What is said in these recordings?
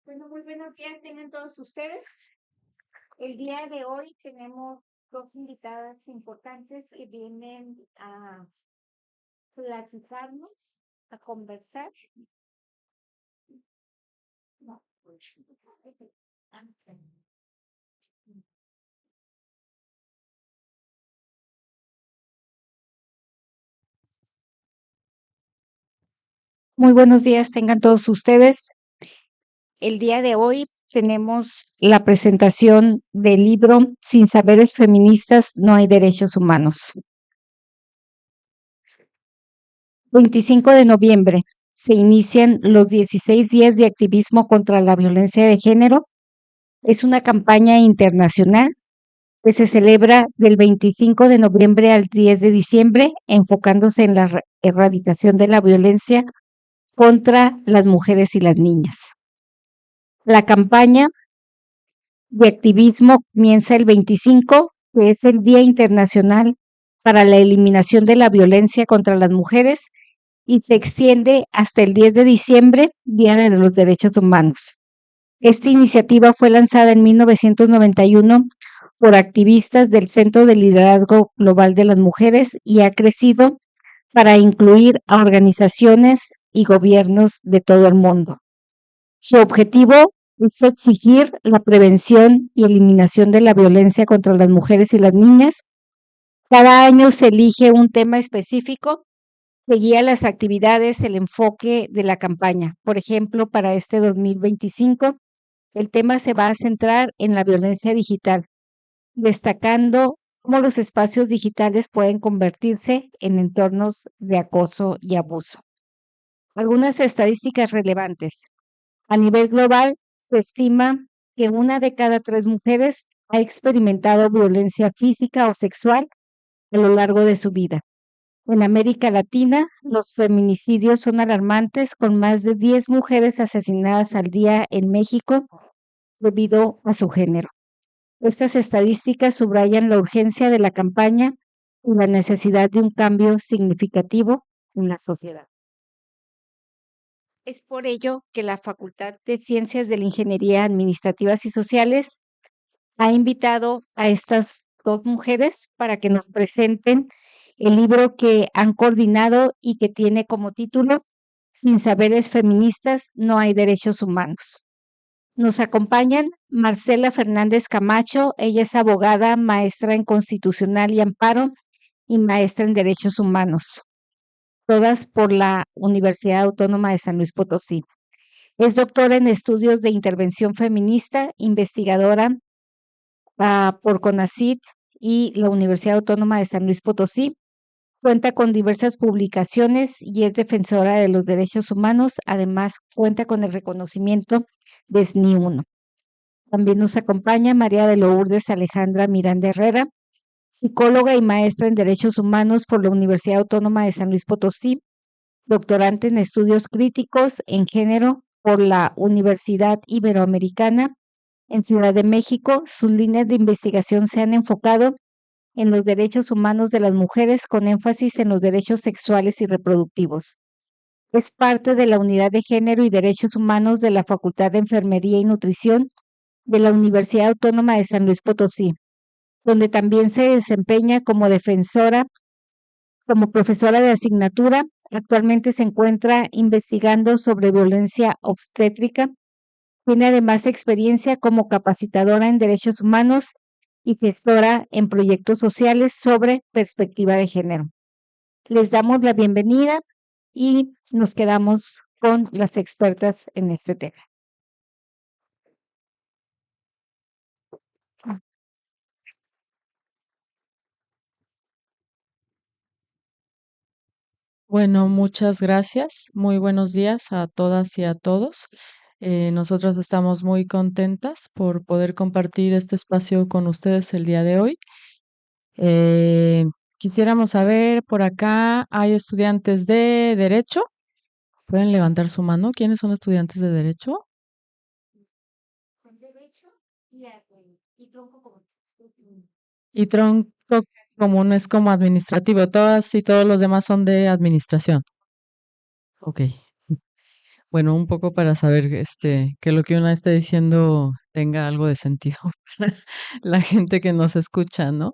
Bueno, muy buenos días tengan todos ustedes. El día de hoy tenemos dos invitadas importantes que vienen a platicarnos, a conversar. No. Muy buenos días tengan todos ustedes. El día de hoy tenemos la presentación del libro Sin saberes feministas no hay derechos humanos. 25 de noviembre se inician los 16 días de activismo contra la violencia de género. Es una campaña internacional que se celebra del 25 de noviembre al 10 de diciembre, enfocándose en la erradicación de la violencia contra las mujeres y las niñas. La campaña de activismo comienza el 25, que es el Día Internacional para la Eliminación de la Violencia contra las Mujeres, y se extiende hasta el 10 de diciembre, Día de los Derechos Humanos. Esta iniciativa fue lanzada en 1991 por activistas del Centro de Liderazgo Global de las Mujeres y ha crecido para incluir a organizaciones y gobiernos de todo el mundo. Su objetivo es exigir la prevención y eliminación de la violencia contra las mujeres y las niñas. Cada año se elige un tema específico que guía las actividades, el enfoque de la campaña. Por ejemplo, para este 2025, el tema se va a centrar en la violencia digital, destacando cómo los espacios digitales pueden convertirse en entornos de acoso y abuso. Algunas estadísticas relevantes. A nivel global, se estima que 1 de cada 3 mujeres ha experimentado violencia física o sexual a lo largo de su vida. En América Latina, los feminicidios son alarmantes, con más de 10 mujeres asesinadas al día en México debido a su género. Estas estadísticas subrayan la urgencia de la campaña y la necesidad de un cambio significativo en la sociedad. Es por ello que la Facultad de Ciencias de la Ingeniería Administrativas y Sociales ha invitado a estas dos mujeres para que nos presenten el libro que han coordinado y que tiene como título Sin saberes feministas no hay derechos humanos. Nos acompañan Marcela Fernández Camacho, ella es abogada, maestra en Constitucional y Amparo y maestra en Derechos Humanos, todas por la Universidad Autónoma de San Luis Potosí. Es doctora en estudios de intervención feminista, investigadora por CONACYT y la Universidad Autónoma de San Luis Potosí. Cuenta con diversas publicaciones y es defensora de los derechos humanos. Además, cuenta con el reconocimiento de SNI 1. También nos acompaña María de Lourdes Alejandra Miranda Herrera, psicóloga y maestra en Derechos Humanos por la Universidad Autónoma de San Luis Potosí, doctorante en Estudios Críticos en Género por la Universidad Iberoamericana en Ciudad de México. Sus líneas de investigación se han enfocado en los derechos humanos de las mujeres, con énfasis en los derechos sexuales y reproductivos. Es parte de la Unidad de Género y Derechos Humanos de la Facultad de Enfermería y Nutrición de la Universidad Autónoma de San Luis Potosí, donde también se desempeña como defensora, como profesora de asignatura. Actualmente se encuentra investigando sobre violencia obstétrica. Tiene además experiencia como capacitadora en derechos humanos y gestora en proyectos sociales sobre perspectiva de género. Les damos la bienvenida y nos quedamos con las expertas en este tema. Bueno, muchas gracias. Muy buenos días a todas y a todos. Nosotras estamos muy contentas por poder compartir este espacio con ustedes el día de hoy. Eh, Quisiéramos saber, por acá hay estudiantes de Derecho. ¿Pueden levantar su mano? ¿Quiénes son estudiantes de Derecho? Con derecho y tronco común. Y tronco común es como administrativo. Todas y todos los demás son de administración. Ok. bueno, un poco para saber, que lo que uno está diciendo tenga algo de sentido para la gente que nos escucha, ¿no?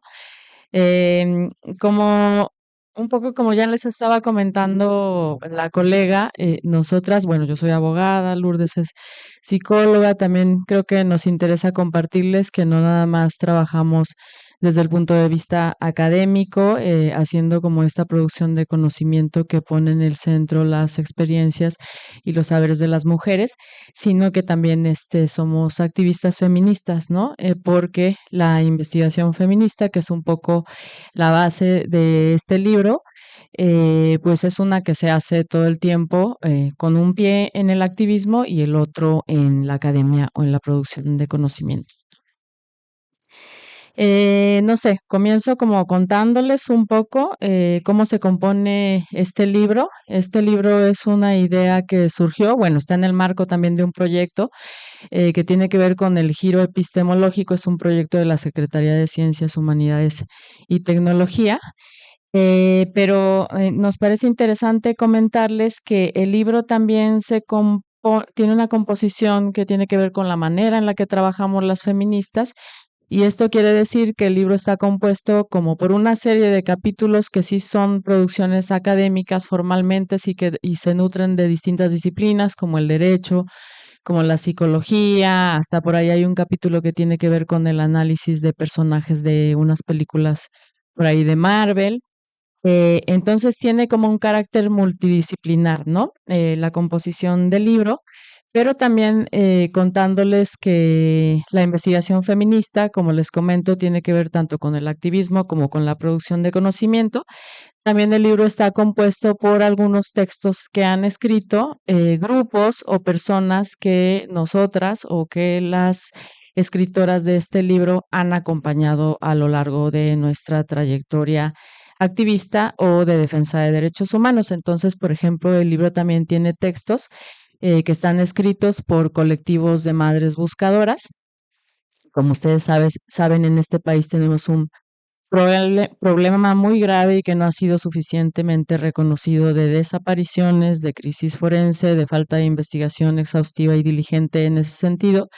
Em, como un poco como ya les estaba comentando la colega, nosotras, bueno, yo soy abogada, Lourdes es psicóloga, también creo que nos interesa compartirles que no nada más trabajamos desde el punto de vista académico, haciendo como esta producción de conocimiento que pone en el centro las experiencias y los saberes de las mujeres, sino que también somos activistas feministas, ¿no? Porque la investigación feminista, que es un poco la base de este libro, pues es una que se hace todo el tiempo con un pie en el activismo y el otro en la academia o en la producción de conocimiento. No sé, comienzo como contándoles un poco cómo se compone este libro. Este libro es una idea que surgió, bueno, está en el marco también de un proyecto que tiene que ver con el giro epistemológico. Es un proyecto de la Secretaría de Ciencias, Humanidades y Tecnología. Pero nos parece interesante comentarles que el libro también tiene una composición que tiene que ver con la manera en la que trabajamos las feministas, y esto quiere decir que el libro está compuesto como por una serie de capítulos que sí son producciones académicas formalmente, y se nutren de distintas disciplinas como el derecho, como la psicología. Hasta por ahí hay un capítulo que tiene que ver con el análisis de personajes de unas películas por ahí de Marvel. Entonces tiene como un carácter multidisciplinar, ¿no? La composición del libro, pero también contándoles que la investigación feminista, como les comento, tiene que ver tanto con el activismo como con la producción de conocimiento. También el libro está compuesto por algunos textos que han escrito grupos o personas que nosotras o que las escritoras de este libro han acompañado a lo largo de nuestra trayectoria activista o de defensa de derechos humanos. Entonces, por ejemplo, el libro también tiene textos que están escritos por colectivos de madres buscadoras. Como ustedes saben, en este país tenemos un problema muy grave y que no ha sido suficientemente reconocido, de desapariciones, de crisis forense, de falta de investigación exhaustiva y diligente en ese sentido.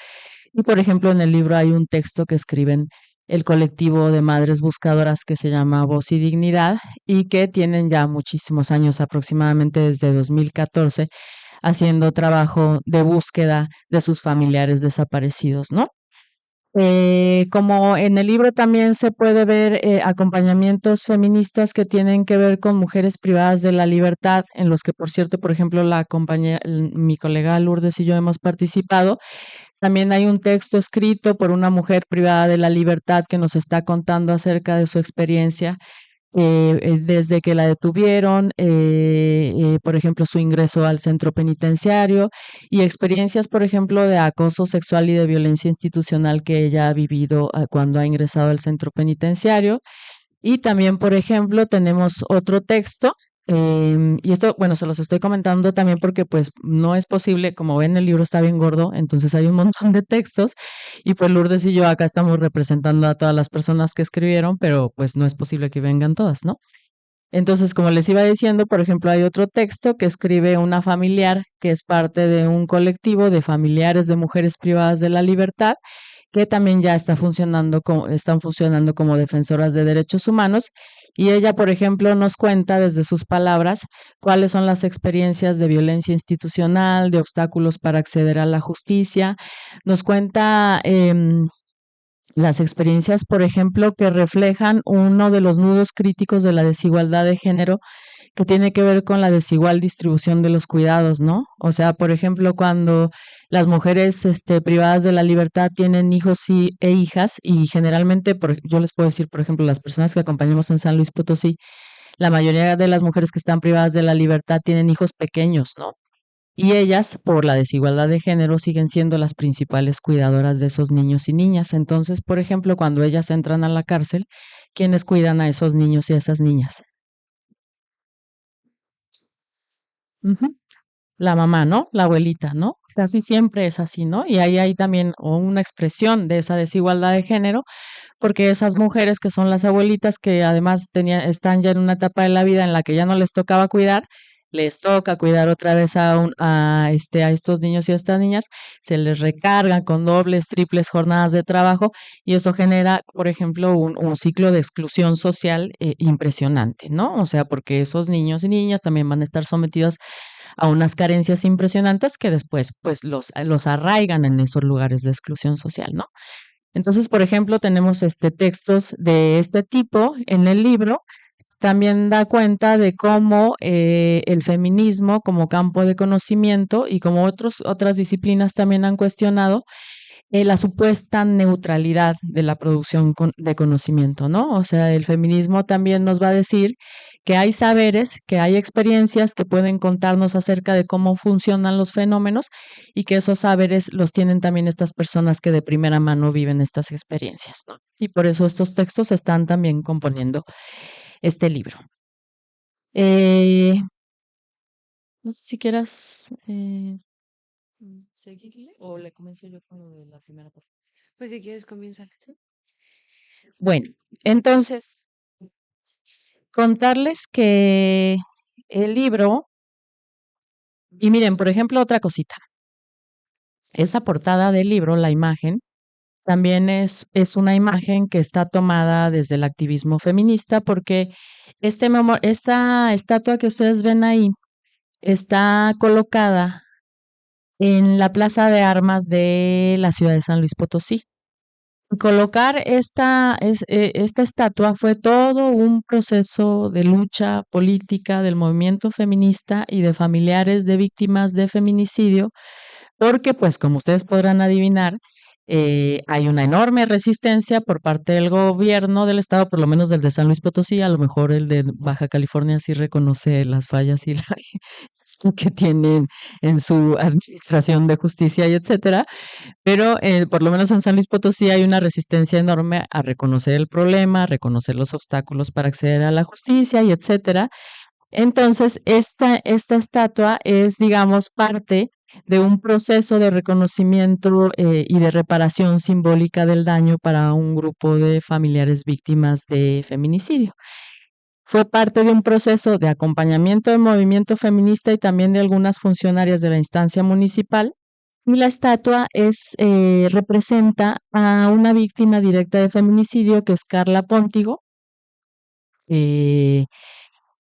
Y por ejemplo, en el libro hay un texto que escriben el colectivo de madres buscadoras que se llama Voz y Dignidad, y que tienen ya muchísimos años, aproximadamente desde 2014, haciendo trabajo de búsqueda de sus familiares desaparecidos, ¿no? Como en el libro también se puede ver acompañamientos feministas que tienen que ver con mujeres privadas de la libertad, en los que, por cierto, por ejemplo, mi colega Lourdes y yo hemos participado. También hay un texto escrito por una mujer privada de la libertad que nos está contando acerca de su experiencia desde que la detuvieron, por ejemplo, su ingreso al centro penitenciario, y experiencias, por ejemplo, de acoso sexual y de violencia institucional que ella ha vivido cuando ha ingresado al centro penitenciario. Y también, por ejemplo, tenemos otro texto, y esto, bueno, se los estoy comentando también porque pues no es posible, como ven, el libro está bien gordo, entonces hay un montón de textos, y pues Lourdes y yo acá estamos representando a todas las personas que escribieron, pero pues no es posible que vengan todas, ¿no? Entonces, como les iba diciendo, por ejemplo, hay otro texto que escribe una familiar que es parte de un colectivo de familiares de mujeres privadas de la libertad, que también ya están funcionando como defensoras de derechos humanos. Y ella, por ejemplo, nos cuenta desde sus palabras cuáles son las experiencias de violencia institucional, de obstáculos para acceder a la justicia. Nos cuenta las experiencias, por ejemplo, que reflejan uno de los nudos críticos de la desigualdad de género, que tiene que ver con la desigual distribución de los cuidados, ¿no? O sea, por ejemplo, cuando las mujeres privadas de la libertad tienen hijos e hijas, y generalmente, yo les puedo decir, por ejemplo, las personas que acompañamos en San Luis Potosí, la mayoría de las mujeres que están privadas de la libertad tienen hijos pequeños, ¿no? Y ellas, por la desigualdad de género, siguen siendo las principales cuidadoras de esos niños y niñas. Entonces, por ejemplo, cuando ellas entran a la cárcel, ¿quiénes cuidan a esos niños y a esas niñas? Ujú. La mamá, ¿no? La abuelita, ¿no? Casi siempre es así, ¿no? Y ahí hay también una expresión de esa desigualdad de género, porque esas mujeres que son las abuelitas, que además están ya en una etapa de la vida en la que ya no les tocaba cuidar, les toca cuidar otra vez a estos niños y a estas niñas, se les recargan con dobles, triples jornadas de trabajo y eso genera, por ejemplo, un ciclo de exclusión social impresionante, ¿no? O sea, porque esos niños y niñas también van a estar sometidos a unas carencias impresionantes que después, pues, los arraigan en esos lugares de exclusión social, ¿no? Entonces, por ejemplo, tenemos textos de este tipo en el libro. También da cuenta de cómo el feminismo como campo de conocimiento y como otras disciplinas también han cuestionado la supuesta neutralidad de la producción de conocimiento, ¿no? O sea, el feminismo también nos va a decir que hay saberes, que hay experiencias que pueden contarnos acerca de cómo funcionan los fenómenos y que esos saberes los tienen también estas personas que de primera mano viven estas experiencias, ¿no? Y por eso estos textos están también componiendo este libro. Eh, no sé si quieras seguirle o le comienzo yo con lo de la primera parte. Pues si quieres, comienza. ¿Sí? Bueno, entonces, contarles que el libro, y miren, por ejemplo, otra cosita, esa portada del libro, la imagen, también es una imagen que está tomada desde el activismo feminista porque esta estatua que ustedes ven ahí está colocada en la Plaza de Armas de la ciudad de San Luis Potosí. Colocar esta estatua fue todo un proceso de lucha política del movimiento feminista y de familiares de víctimas de feminicidio, porque pues como ustedes podrán adivinar, hay una enorme resistencia por parte del gobierno del estado, por lo menos del de San Luis Potosí, a lo mejor el de Baja California sí reconoce las fallas y que tienen en su administración de justicia y etcétera, pero por lo menos en San Luis Potosí hay una resistencia enorme a reconocer el problema, a reconocer los obstáculos para acceder a la justicia y etcétera. Entonces, esta estatua es, digamos, parte de un proceso de reconocimiento y de reparación simbólica del daño para un grupo de familiares víctimas de feminicidio. Fue parte de un proceso de acompañamiento del movimiento feminista y también de algunas funcionarias de la instancia municipal. Y la estatua representa a una víctima directa de feminicidio, que es Carla Póntigo, eh,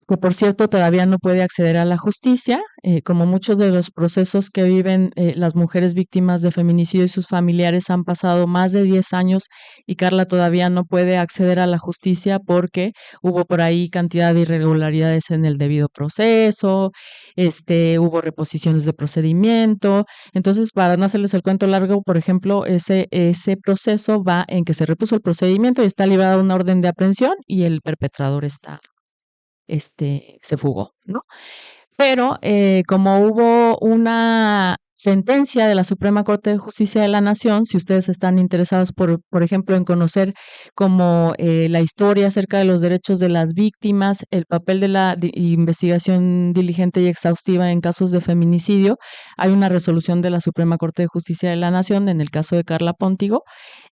que por cierto todavía no puede acceder a la justicia, como muchos de los procesos que viven las mujeres víctimas de feminicidio y sus familiares han pasado más de 10 años y Carla todavía no puede acceder a la justicia porque hubo por ahí cantidad de irregularidades en el debido proceso, hubo reposiciones de procedimiento. Entonces, para no hacerles el cuento largo, por ejemplo, ese proceso va en que se repuso el procedimiento y está librada una orden de aprehensión y el perpetrador se fugó, ¿no? Pero como hubo una sentencia de la Suprema Corte de Justicia de la Nación, si ustedes están interesados, por ejemplo, en conocer como la historia acerca de los derechos de las víctimas, el papel de la investigación diligente y exhaustiva en casos de feminicidio, hay una resolución de la Suprema Corte de Justicia de la Nación en el caso de Carla Póntigo,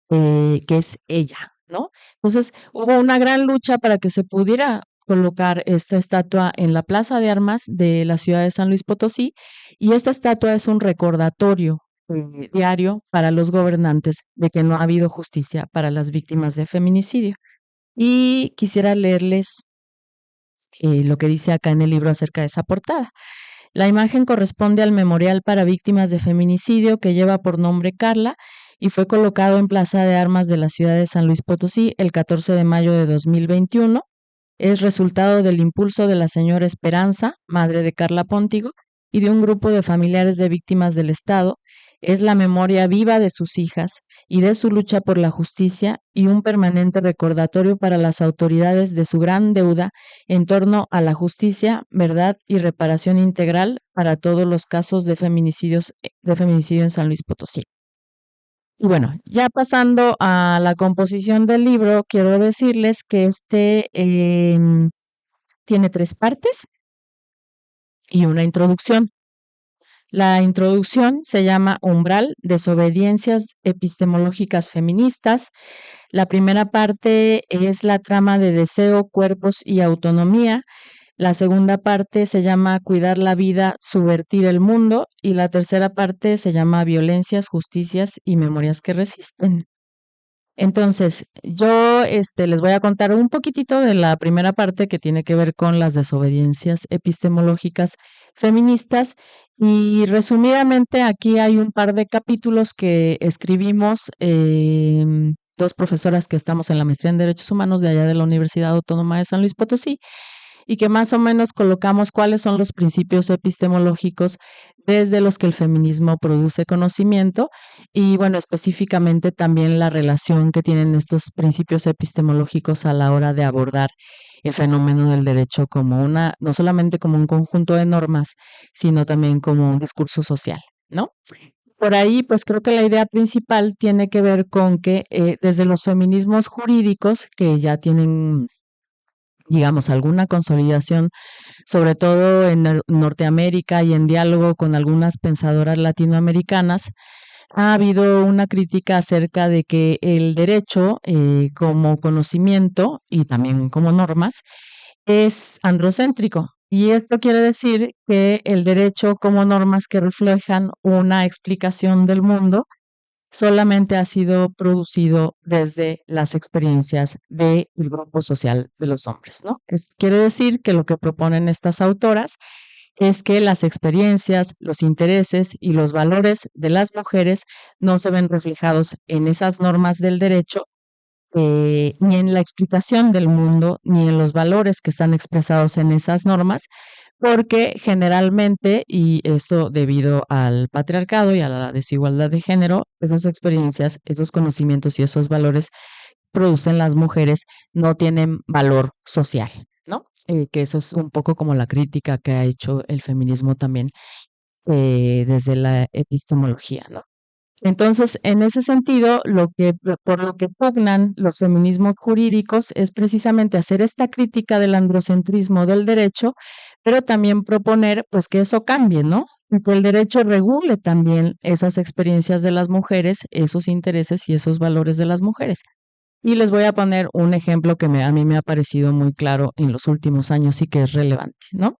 que es ella, ¿no? Entonces, hubo una gran lucha para que se pudiera colocar esta estatua en la Plaza de Armas de la ciudad de San Luis Potosí, y esta estatua es un recordatorio diario para los gobernantes de que no ha habido justicia para las víctimas de feminicidio. Y quisiera leerles lo que dice acá en el libro acerca de esa portada. La imagen corresponde al memorial para víctimas de feminicidio que lleva por nombre Carla y fue colocado en Plaza de Armas de la ciudad de San Luis Potosí el 14 de mayo de 2021. Es resultado del impulso de la señora Esperanza, madre de Carla Póntigo, y de un grupo de familiares de víctimas del Estado. Es la memoria viva de sus hijas y de su lucha por la justicia y un permanente recordatorio para las autoridades de su gran deuda en torno a la justicia, verdad y reparación integral para todos los casos de feminicidio en San Luis Potosí. Y bueno, ya pasando a la composición del libro, quiero decirles que tiene 3 partes y una introducción. La introducción se llama Umbral, desobediencias epistemológicas feministas. La primera parte es la trama de deseo, cuerpos y autonomía. La segunda parte se llama Cuidar la vida, subvertir el mundo y la tercera parte se llama Violencias, Justicias y Memorias que resisten. Entonces, yo les voy a contar un poquitito de la primera parte que tiene que ver con las desobediencias epistemológicas feministas y resumidamente aquí hay un par de capítulos que escribimos dos profesoras que estamos en la maestría en Derechos Humanos de allá de la Universidad Autónoma de San Luis Potosí y que más o menos colocamos cuáles son los principios epistemológicos desde los que el feminismo produce conocimiento y bueno, específicamente también la relación que tienen estos principios epistemológicos a la hora de abordar el fenómeno del derecho como no solamente como un conjunto de normas, sino también como un discurso social, ¿no? Por ahí, pues creo que la idea principal tiene que ver con que desde los feminismos jurídicos, que ya tienen, digamos, alguna consolidación sobre todo en Norteamérica y en diálogo con algunas pensadoras latinoamericanas, ha habido una crítica acerca de que el derecho como conocimiento y también como normas es androcéntrico. Y esto quiere decir que el derecho como normas que reflejan una explicación del mundo solamente ha sido producido desde las experiencias del grupo social de los hombres, ¿no? Esto quiere decir que lo que proponen estas autoras es que las experiencias, los intereses y los valores de las mujeres no se ven reflejados en esas normas del derecho, ni en la explicación del mundo, ni en los valores que están expresados en esas normas, porque generalmente, y esto debido al patriarcado y a la desigualdad de género, esas experiencias, esos conocimientos y esos valores producen las mujeres no tienen valor social, ¿no? Que eso es un poco como la crítica que ha hecho el feminismo también desde la epistemología, ¿no? Entonces, en ese sentido, por lo que pugnan los feminismos jurídicos es precisamente hacer esta crítica del androcentrismo del derecho, pero también proponer pues que eso cambie, ¿no? Y que el derecho regule también esas experiencias de las mujeres, esos intereses y esos valores de las mujeres. Y les voy a poner un ejemplo que a mí me ha parecido muy claro en los últimos años y que es relevante, ¿no?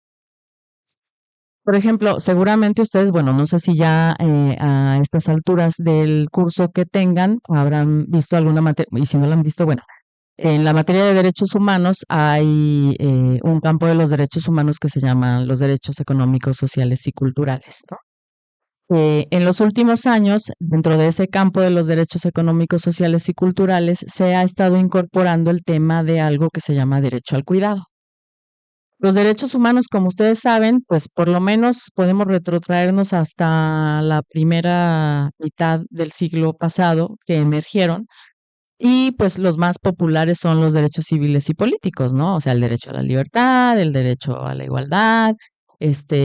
Por ejemplo, seguramente ustedes, bueno, no sé si ya a estas alturas del curso que tengan habrán visto alguna materia, y si no la han visto, bueno, en la materia de derechos humanos hay un campo de los derechos humanos que se llama los derechos económicos, sociales y culturales, ¿no? En los últimos años, dentro de ese campo de los derechos económicos, sociales y culturales, se ha estado incorporando el tema de algo que se llama derecho al cuidado. Los derechos humanos, como ustedes saben, pues por lo menos podemos retrotraernos hasta la primera mitad del siglo pasado que emergieron y pues los más populares son los derechos civiles y políticos, ¿no? O sea, el derecho a la libertad, el derecho a la igualdad, estos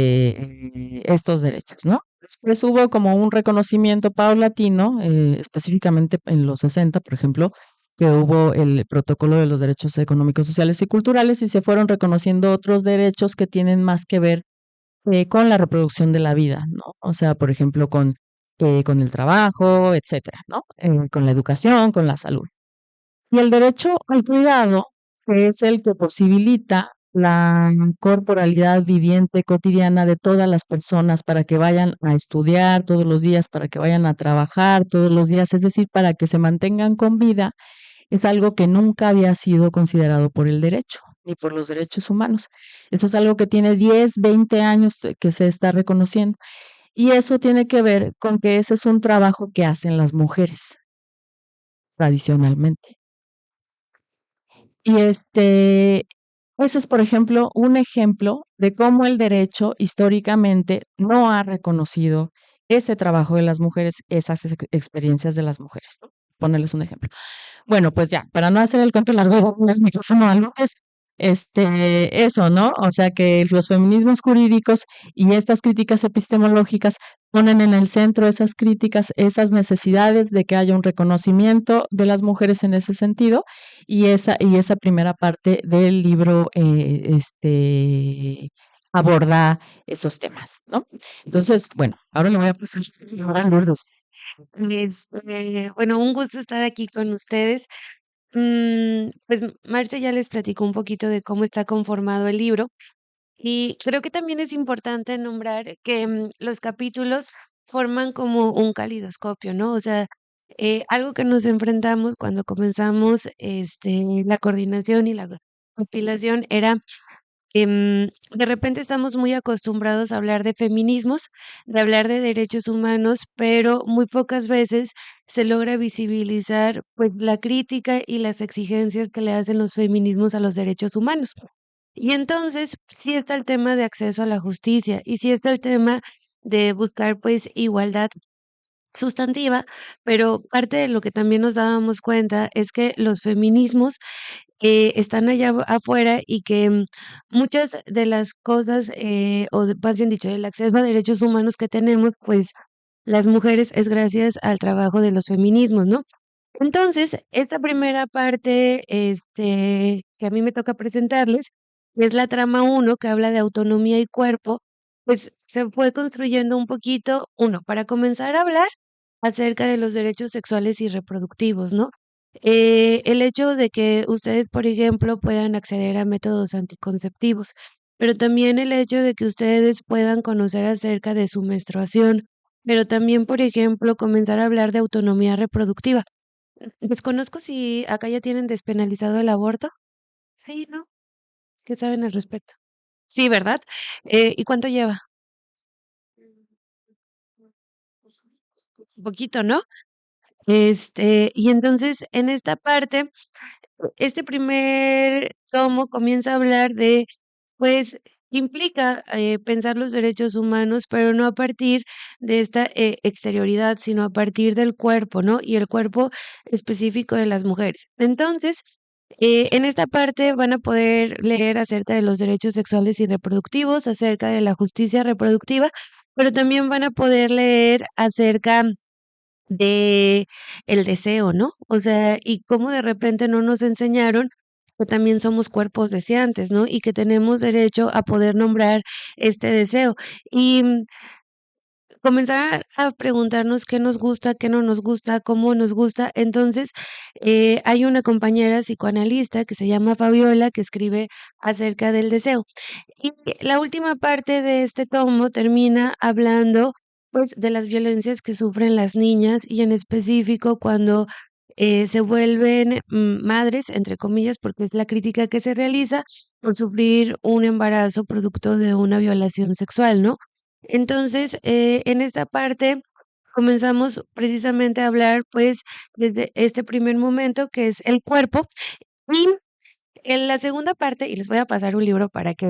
derechos, ¿no? Después hubo como un reconocimiento paulatino, específicamente en los 60, por ejemplo, que hubo el protocolo de los derechos económicos, sociales y culturales y se fueron reconociendo otros derechos que tienen más que ver con la reproducción de la vida, ¿no? O sea, por ejemplo, con el trabajo, etcétera, ¿no? Con la educación, con la salud. Y el derecho al cuidado, que es el que posibilita la corporalidad viviente cotidiana de todas las personas para que vayan a estudiar todos los días, para que vayan a trabajar todos los días, es decir, para que se mantengan con vida, es algo que nunca había sido considerado por el derecho ni por los derechos humanos. Eso es algo que tiene 10, 20 años que se está reconociendo. Y eso tiene que ver con que ese es un trabajo que hacen las mujeres tradicionalmente. Y ese es, por ejemplo, un ejemplo de cómo el derecho históricamente no ha reconocido ese trabajo de las mujeres, esas experiencias de las mujeres, ¿no? Ponerles un ejemplo. Bueno, pues ya, para no hacer el cuento largo, voy a poner el micrófono a Lourdes. Eso, ¿no? O sea que los feminismos jurídicos y estas críticas epistemológicas ponen en el centro esas críticas, esas necesidades de que haya un reconocimiento de las mujeres en ese sentido, y esa primera parte del libro, aborda esos temas, ¿no? Entonces, bueno, ahora le voy a pasar a Lourdes. Bueno, un gusto estar aquí con ustedes. Pues Marce ya les platicó un poquito de cómo está conformado el libro. Y creo que también es importante nombrar que los capítulos forman como un calidoscopio, ¿no? O sea, algo que nos enfrentamos cuando comenzamos la coordinación y la compilación era de repente estamos muy acostumbrados a hablar de feminismos, de hablar de derechos humanos, pero muy pocas veces se logra visibilizar pues la crítica y las exigencias que le hacen los feminismos a los derechos humanos. Y entonces sí está el tema de acceso a la justicia y sí está el tema de buscar pues igualdad sustantiva, pero parte de lo que también nos dábamos cuenta es que los feminismos están allá afuera y que muchas de las cosas, más bien dicho, el acceso a derechos humanos que tenemos, pues las mujeres es gracias al trabajo de los feminismos, ¿no? Entonces, esta primera parte, que a mí me toca presentarles, es la trama uno que habla de autonomía y cuerpo, pues se fue construyendo un poquito, uno, para comenzar a hablar acerca de los derechos sexuales y reproductivos, ¿no? El hecho de que ustedes, por ejemplo, puedan acceder a métodos anticonceptivos, pero también el hecho de que ustedes puedan conocer acerca de su menstruación, pero también, por ejemplo, comenzar a hablar de autonomía reproductiva. Desconozco si acá ya tienen despenalizado el aborto. Sí, ¿no? ¿Qué saben al respecto? Sí, ¿verdad? ¿Y cuánto lleva? Un poquito, ¿no? Y entonces en esta parte, este primer tomo comienza a hablar de, pues, implica pensar los derechos humanos, pero no a partir de esta exterioridad, sino a partir del cuerpo, ¿no? Y el cuerpo específico de las mujeres. Entonces, en esta parte van a poder leer acerca de los derechos sexuales y reproductivos, acerca de la justicia reproductiva, pero también van a poder leer acerca de el deseo, ¿no? O sea, y cómo de repente no nos enseñaron que también somos cuerpos deseantes, ¿no? Y que tenemos derecho a poder nombrar este deseo. Y comenzar a preguntarnos qué nos gusta, qué no nos gusta, cómo nos gusta. Entonces, hay una compañera psicoanalista que se llama Fabiola que escribe acerca del deseo. Y la última parte de este tomo termina hablando pues de las violencias que sufren las niñas y en específico cuando se vuelven madres, entre comillas, porque es la crítica que se realiza por sufrir un embarazo producto de una violación sexual, ¿no? Entonces, en esta parte comenzamos precisamente a hablar pues desde este primer momento que es el cuerpo y en la segunda parte, y les voy a pasar un libro para que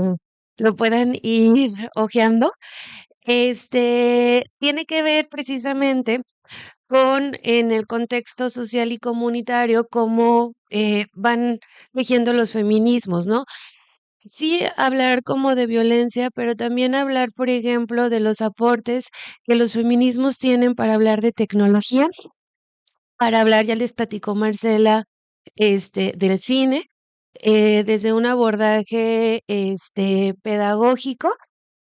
lo puedan ir hojeando, tiene que ver precisamente con en el contexto social y comunitario cómo van tejiendo los feminismos, ¿no? Sí, hablar como de violencia, pero también hablar, por ejemplo, de los aportes que los feminismos tienen para hablar de tecnología, para hablar, ya les platicó Marcela, del cine, desde un abordaje, pedagógico.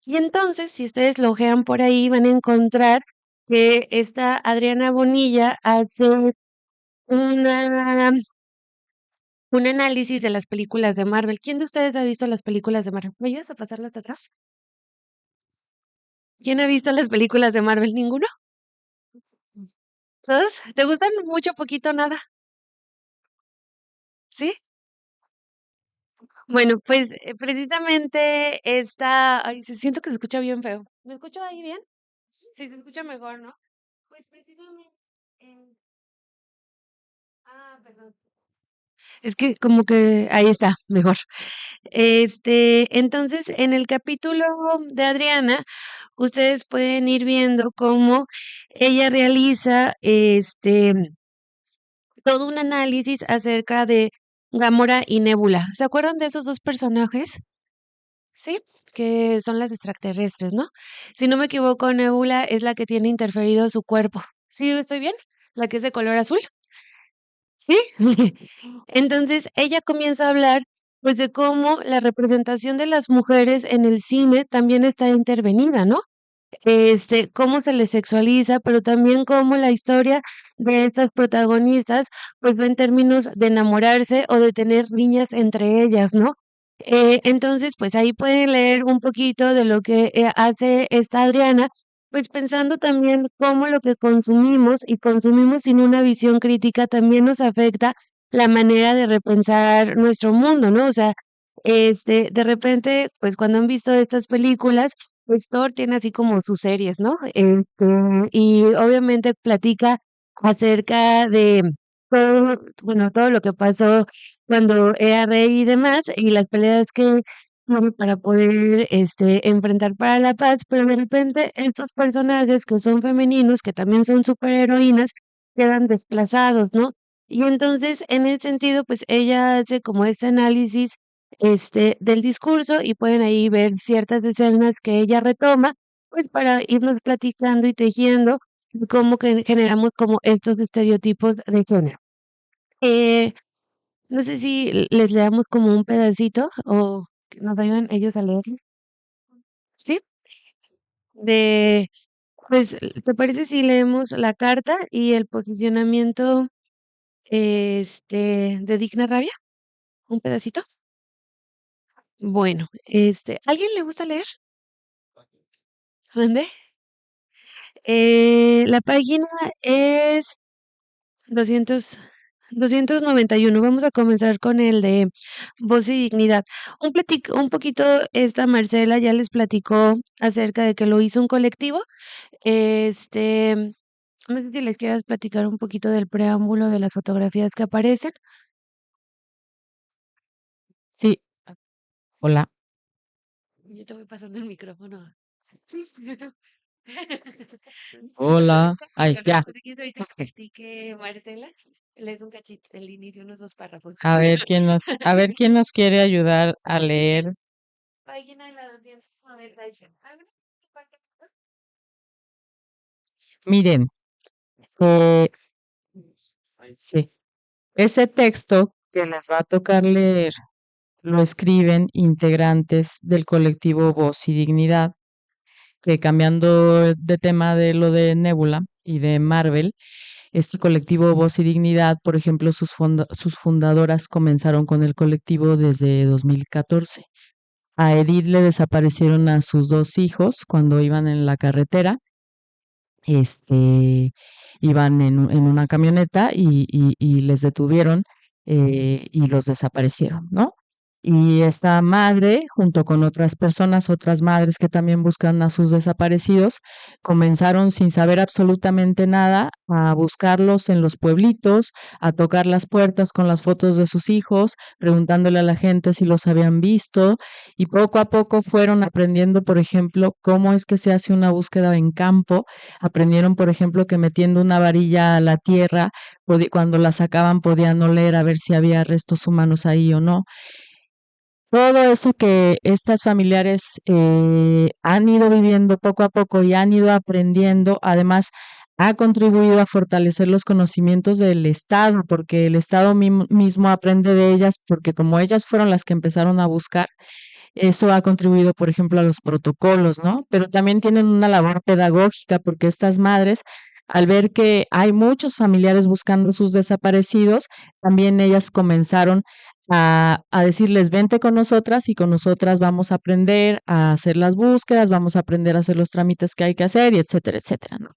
Y entonces, si ustedes lo ojean por ahí, van a encontrar que esta Adriana Bonilla hace una un análisis de las películas de Marvel. ¿Quién de ustedes ha visto las películas de Marvel? ¿Me ayudas a pasarlas de atrás? ¿Quién ha visto las películas de Marvel? ¿Ninguno? ¿Todos? ¿Te gustan mucho, poquito, nada? ¿Sí? Bueno, pues precisamente esta, ay, siento que se escucha bien feo. ¿Me escucho ahí bien? Sí, se escucha mejor, ¿no? Pues precisamente, eh, perdón. Es que como que ahí está, mejor. Entonces, en el capítulo de Adriana, ustedes pueden ir viendo cómo ella realiza todo un análisis acerca de Gamora y Nebula. ¿Se acuerdan de esos dos personajes? Sí, que son las extraterrestres, ¿no? Si no me equivoco, Nebula es la que tiene interferido su cuerpo. ¿Sí estoy bien? La que es de color azul. ¿Sí? Entonces, ella comienza a hablar, pues, de cómo la representación de las mujeres en el cine también está intervenida, ¿no? Cómo se les sexualiza, pero también cómo la historia de estas protagonistas, pues, va en términos de enamorarse o de tener niñas entre ellas, ¿no? Entonces, pues ahí pueden leer un poquito de lo que hace esta Adriana, pues pensando también cómo lo que consumimos y consumimos sin una visión crítica también nos afecta la manera de repensar nuestro mundo, ¿no? O sea, de repente, pues cuando han visto estas películas, pues Thor tiene así como sus series, ¿no? Y obviamente platica acerca de todo, bueno, todo lo que pasó cuando era rey y demás, y las peleas que tuvo para poder, enfrentar para la paz, pero de repente estos personajes que son femeninos, que también son superheroínas, quedan desplazados, ¿no? Y entonces, en ese sentido, pues ella hace como este análisis, del discurso y pueden ahí ver ciertas escenas que ella retoma, pues para irnos platicando y tejiendo cómo que generamos como estos estereotipos de género. Eh, no sé si les leamos como un pedacito o que nos ayudan ellos a leerlo. ¿Sí? De, pues, ¿te parece si leemos la carta y el posicionamiento, de Digna Rabia? ¿Un pedacito? Bueno, ¿alguien le gusta leer? ¿Mande? La página es 200, 291. Vamos a comenzar con el de Voz y Dignidad. Un poquito, esta Marcela ya les platicó acerca de que lo hizo un colectivo. Este, no sé si les quieras platicar un poquito del preámbulo de las fotografías que aparecen. Sí, hola. Yo te voy pasando el micrófono. Hola. Ay, ya. Si quieres ahorita que platique Marcela, lees un cachito, el inicio, unos 2 párrafos. A ver quién nos quiere ayudar a leer. Página de la 200, a ver, Rachel. Miren, eh, sí, ese texto que les va a tocar leer lo escriben integrantes del colectivo Voz y Dignidad, que cambiando de tema de lo de Nebula y de Marvel, este colectivo Voz y Dignidad, por ejemplo, sus fundadoras comenzaron con el colectivo desde 2014. A Edith le desaparecieron a sus 2 hijos cuando iban en la carretera. este, Iban en una camioneta y les detuvieron, y los desaparecieron, ¿no? Y esta madre, junto con otras personas, otras madres que también buscan a sus desaparecidos, comenzaron sin saber absolutamente nada a buscarlos en los pueblitos, a tocar las puertas con las fotos de sus hijos, preguntándole a la gente si los habían visto, y poco a poco fueron aprendiendo, por ejemplo, cómo es que se hace una búsqueda en campo. Aprendieron, por ejemplo, que metiendo una varilla a la tierra, cuando la sacaban podían oler a ver si había restos humanos ahí o no. Todo eso que estas familiares han ido viviendo poco a poco y han ido aprendiendo, además ha contribuido a fortalecer los conocimientos del Estado, porque el Estado mismo aprende de ellas, porque como ellas fueron las que empezaron a buscar, eso ha contribuido, por ejemplo, a los protocolos, ¿no? Pero también tienen una labor pedagógica porque estas madres, al ver que hay muchos familiares buscando a sus desaparecidos, también ellas comenzaron a decirles, vente con nosotras y con nosotras vamos a aprender a hacer las búsquedas, vamos a aprender a hacer los trámites que hay que hacer y etcétera, etcétera, ¿no?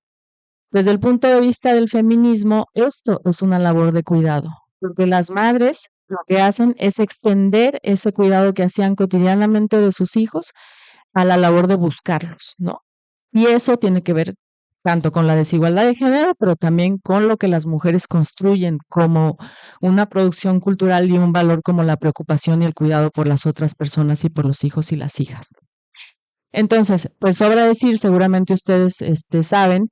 Desde el punto de vista del feminismo, esto es una labor de cuidado, porque las madres lo que hacen es extender ese cuidado que hacían cotidianamente de sus hijos a la labor de buscarlos, ¿no? Y eso tiene que ver tanto con la desigualdad de género, pero también con lo que las mujeres construyen como una producción cultural y un valor como la preocupación y el cuidado por las otras personas y por los hijos y las hijas. Entonces, pues sobra decir, seguramente ustedes saben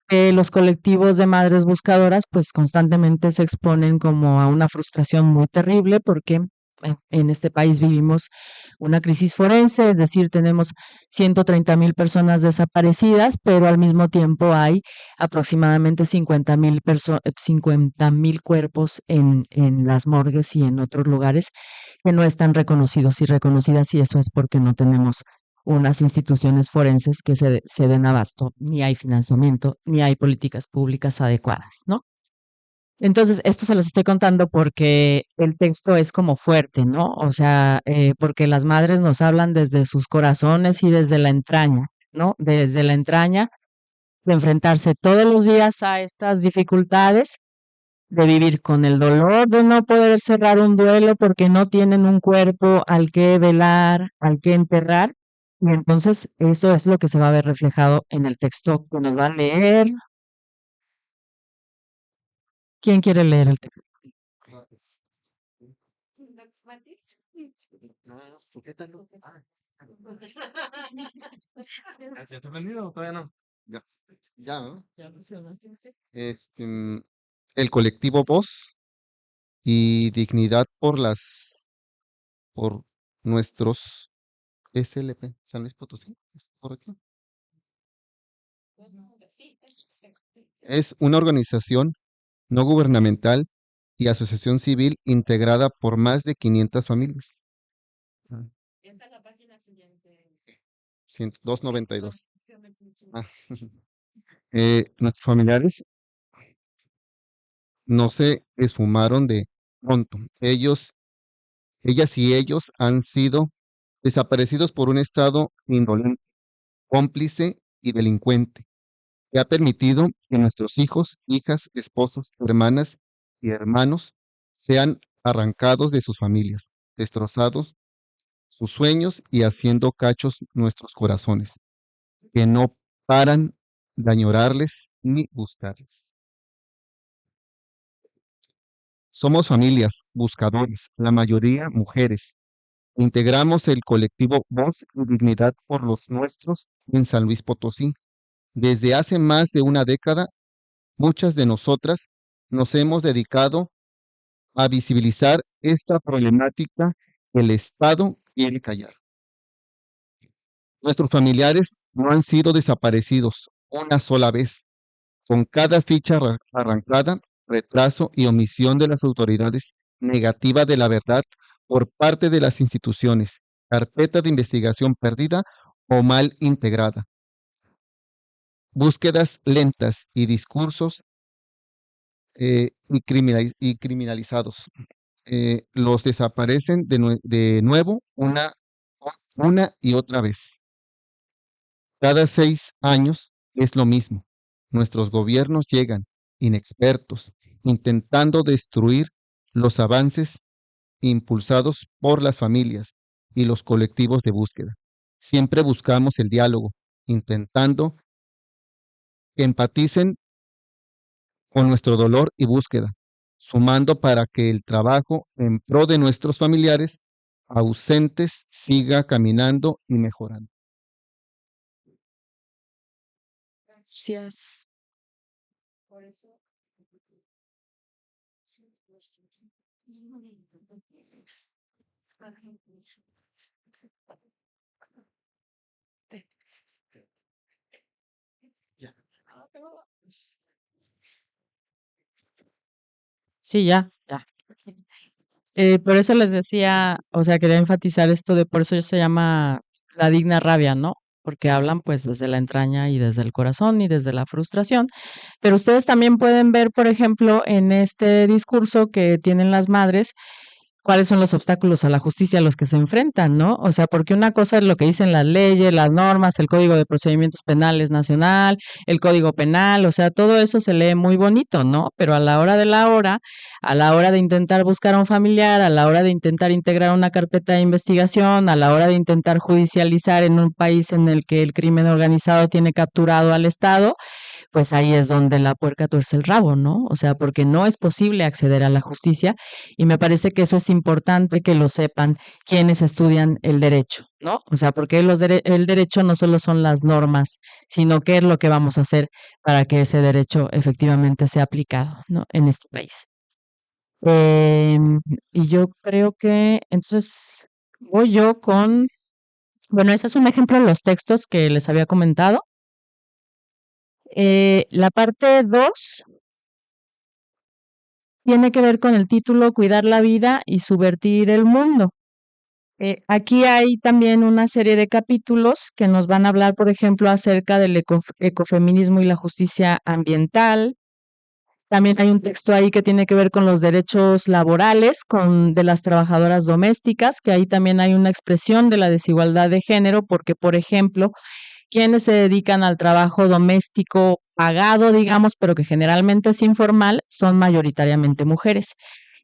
que los colectivos de madres buscadoras pues constantemente se exponen como a una frustración muy terrible porque en este país vivimos una crisis forense, es decir, tenemos 130,000 personas desaparecidas, pero al mismo tiempo hay aproximadamente 50,000 cuerpos en las morgues y en otros lugares que no están reconocidos y reconocidas, y eso es porque no tenemos unas instituciones forenses que se den abasto, ni hay financiamiento, ni hay políticas públicas adecuadas, ¿no? Entonces, esto se los estoy contando porque el texto es como fuerte, ¿no? O sea, porque las madres nos hablan desde sus corazones y desde la entraña, ¿no? Desde la entraña de enfrentarse todos los días a estas dificultades, de vivir con el dolor de no poder cerrar un duelo porque no tienen un cuerpo al que velar, al que enterrar. Y entonces eso es lo que se va a ver reflejado en el texto que nos va a leer. ¿Quién quiere leer el texto? ¿Ya te aprendido o todavía no? Ya, ya, ¿no? El colectivo Voz y Dignidad por nuestros SLP, San Luis Potosí, ¿es correcto? Es una organización no gubernamental y asociación civil integrada por más de 500 familias. Ah, 292. Ah, nuestros familiares no se esfumaron de pronto. Ellas y ellos han sido desaparecidos por un Estado indolente, cómplice y delincuente, que ha permitido que nuestros hijos, hijas, esposos, hermanas y hermanos sean arrancados de sus familias, destrozados sus sueños y haciendo cachos nuestros corazones, que no paran de añorarles ni buscarles. Somos familias, buscadores, la mayoría mujeres. Integramos el colectivo Voz y Dignidad por los Nuestros en San Luis Potosí. Desde hace más de una década, muchas de nosotras nos hemos dedicado a visibilizar esta problemática que el Estado quiere callar. Nuestros familiares no han sido desaparecidos una sola vez. Con cada ficha arrancada, retraso y omisión de las autoridades, negativa de la verdad por parte de las instituciones, carpeta de investigación perdida o mal integrada, búsquedas lentas y discursos y criminalizados. Los desaparecen de nuevo una y otra vez. Cada 6 años es lo mismo. Nuestros gobiernos llegan inexpertos, intentando destruir los avances impulsados por las familias y los colectivos de búsqueda. Siempre buscamos el diálogo, intentando que empaticen con nuestro dolor y búsqueda, sumando para que el trabajo en pro de nuestros familiares ausentes siga caminando y mejorando. Gracias. Sí, ya, ya. Por eso les decía, o sea, quería enfatizar esto de por eso se llama la digna rabia, ¿no? Porque hablan pues desde la entraña y desde el corazón y desde la frustración. Pero ustedes también pueden ver, por ejemplo, en este discurso que tienen las madres, cuáles son los obstáculos a la justicia a los que se enfrentan, ¿no? O sea, porque una cosa es lo que dicen las leyes, las normas, el Código de Procedimientos Penales Nacional, el Código Penal, o sea, todo eso se lee muy bonito, ¿no? Pero a la hora de la hora, a la hora de intentar buscar a un familiar, a la hora de intentar integrar una carpeta de investigación, a la hora de intentar judicializar en un país en el que el crimen organizado tiene capturado al Estado, pues ahí es donde la puerca tuerce el rabo, ¿no? O sea, porque no es posible acceder a la justicia y me parece que eso es importante que lo sepan quienes estudian el derecho, ¿no? O sea, porque el derecho no solo son las normas, sino qué es lo que vamos a hacer para que ese derecho efectivamente sea aplicado, ¿no? En este país. Y yo creo que entonces voy yo con, bueno, ese es un ejemplo de los textos que les había comentado. La parte 2 tiene que ver con el título Cuidar la vida y subvertir el mundo. Aquí hay también una serie de capítulos que nos van a hablar, por ejemplo, acerca del ecofeminismo y la justicia ambiental, También hay un texto ahí que tiene que ver con los derechos laborales de las trabajadoras domésticas, que ahí también hay una expresión de la desigualdad de género, porque, por ejemplo, quienes se dedican al trabajo doméstico pagado, digamos, pero que generalmente es informal, son mayoritariamente mujeres.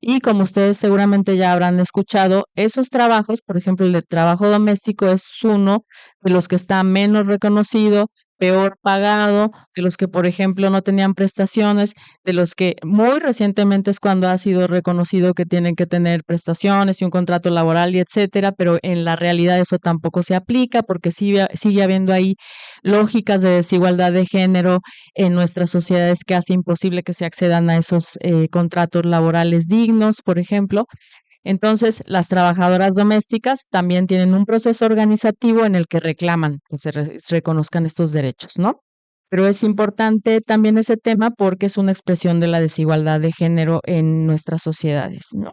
Y como ustedes seguramente ya habrán escuchado, esos trabajos, por ejemplo, el de trabajo doméstico es uno de los que está menos reconocido, peor pagado, de los que, por ejemplo, no tenían prestaciones, de los que muy recientemente es cuando ha sido reconocido que tienen que tener prestaciones y un contrato laboral y etcétera, pero en la realidad eso tampoco se aplica porque sigue habiendo ahí lógicas de desigualdad de género en nuestras sociedades que hace imposible que se accedan a esos contratos laborales dignos, por ejemplo. Entonces, las trabajadoras domésticas también tienen un proceso organizativo en el que reclaman que se reconozcan estos derechos, ¿no? Pero es importante también ese tema porque es una expresión de la desigualdad de género en nuestras sociedades, ¿no?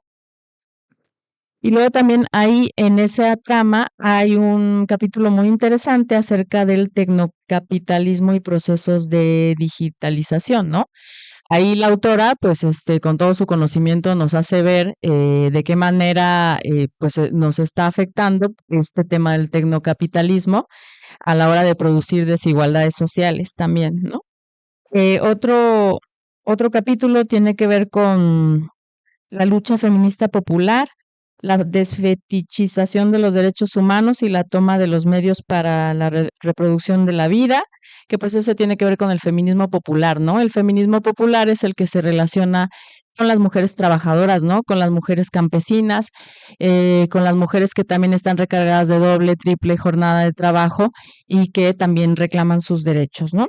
Y luego también ahí en esa trama hay un capítulo muy interesante acerca del tecnocapitalismo y procesos de digitalización, ¿no? Ahí la autora, pues, con todo su conocimiento nos hace ver de qué manera, pues, nos está afectando este tema del tecnocapitalismo a la hora de producir desigualdades sociales también, ¿no? Eh, otro, otro capítulo tiene que ver con la lucha feminista popular, la desfetichización de los derechos humanos y la toma de los medios para la reproducción de la vida, que pues eso tiene que ver con el feminismo popular, ¿no? El feminismo popular es el que se relaciona con las mujeres trabajadoras, ¿no? Con las mujeres campesinas, con las mujeres que también están recargadas de doble, triple jornada de trabajo y que también reclaman sus derechos, ¿no?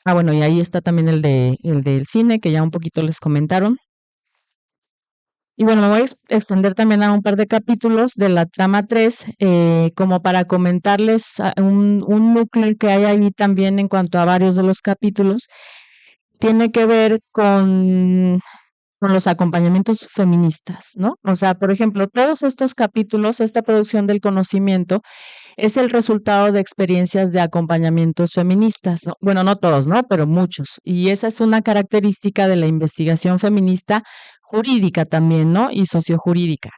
Bueno, y ahí está también el del cine, que ya un poquito les comentaron. Y bueno, me voy a extender también a un par de capítulos de la trama 3, como para comentarles un núcleo que hay ahí también en cuanto a varios de los capítulos. Tiene que ver con los acompañamientos feministas, ¿no? O sea, por ejemplo, todos estos capítulos, esta producción del conocimiento, es el resultado de experiencias de acompañamientos feministas, ¿no? Bueno, no todos, ¿no? Pero muchos. Y esa es una característica de la investigación feminista jurídica también, ¿no? Y sociojurídica.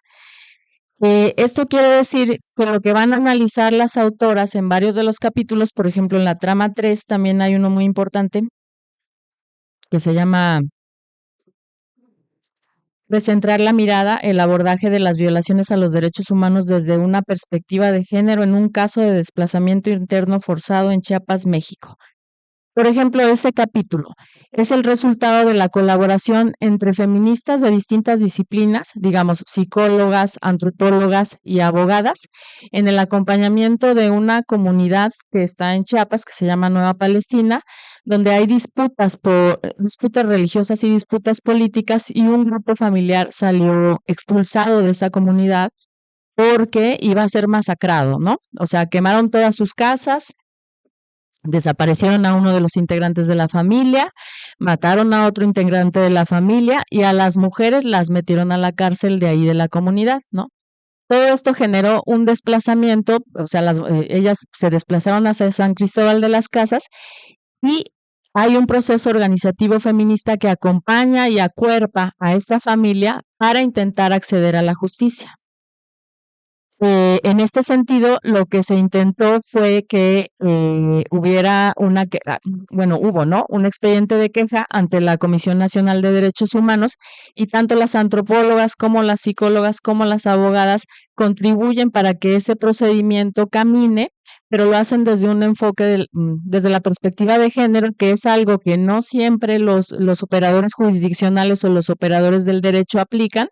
Esto quiere decir que lo que van a analizar las autoras en varios de los capítulos, por ejemplo, en la trama 3 también hay uno muy importante que se llama Recentrar la mirada, el abordaje de las violaciones a los derechos humanos desde una perspectiva de género en un caso de desplazamiento interno forzado en Chiapas, México. Por ejemplo, ese capítulo es el resultado de la colaboración entre feministas de distintas disciplinas, digamos, psicólogas, antropólogas y abogadas, en el acompañamiento de una comunidad que está en Chiapas, que se llama Nueva Palestina, donde hay disputas religiosas y disputas políticas, y un grupo familiar salió expulsado de esa comunidad porque iba a ser masacrado, ¿no? O sea, quemaron todas sus casas, desaparecieron a uno de los integrantes de la familia, mataron a otro integrante de la familia y a las mujeres las metieron a la cárcel de ahí de la comunidad, ¿no? Todo esto generó un desplazamiento, o sea, ellas se desplazaron hacia San Cristóbal de las Casas y hay un proceso organizativo feminista que acompaña y acuerpa a esta familia para intentar acceder a la justicia. En este sentido, lo que se intentó fue que hubiera hubo, ¿no? Un expediente de queja ante la Comisión Nacional de Derechos Humanos, y tanto las antropólogas como las psicólogas como las abogadas contribuyen para que ese procedimiento camine, pero lo hacen desde un enfoque desde la perspectiva de género, que es algo que no siempre los operadores jurisdiccionales o los operadores del derecho aplican,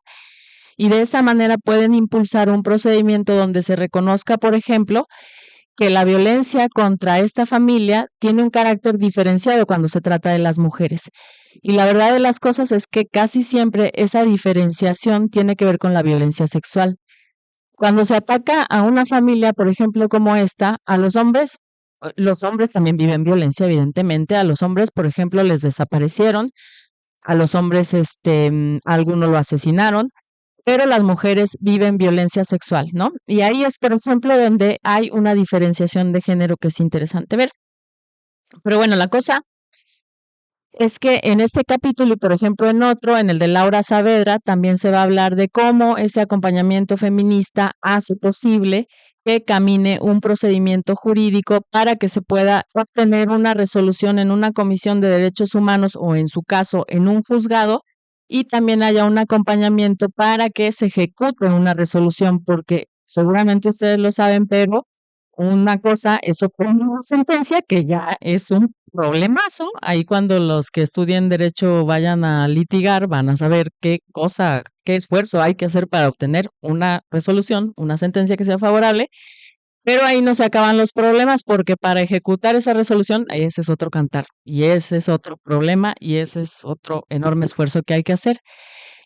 y de esa manera pueden impulsar un procedimiento donde se reconozca, por ejemplo, que la violencia contra esta familia tiene un carácter diferenciado cuando se trata de las mujeres. Y la verdad de las cosas es que casi siempre esa diferenciación tiene que ver con la violencia sexual. Cuando se ataca a una familia, por ejemplo, como esta, a los hombres también viven violencia, evidentemente. A los hombres, por ejemplo, les desaparecieron, a los hombres, algunos lo asesinaron, pero las mujeres viven violencia sexual, ¿no? Y ahí es, por ejemplo, donde hay una diferenciación de género que es interesante ver. Pero bueno, la cosa es que en este capítulo y por ejemplo en otro, en el de Laura Saavedra, también se va a hablar de cómo ese acompañamiento feminista hace posible que camine un procedimiento jurídico para que se pueda obtener una resolución en una comisión de derechos humanos o en su caso en un juzgado y también haya un acompañamiento para que se ejecute una resolución, porque seguramente ustedes lo saben, pero una cosa es obtener una sentencia que ya es un problemazo. Ahí cuando los que estudien derecho vayan a litigar, van a saber qué cosa, qué esfuerzo hay que hacer para obtener una resolución, una sentencia que sea favorable. Pero ahí no se acaban los problemas porque para ejecutar esa resolución, ese es otro cantar y ese es otro problema y ese es otro enorme esfuerzo que hay que hacer.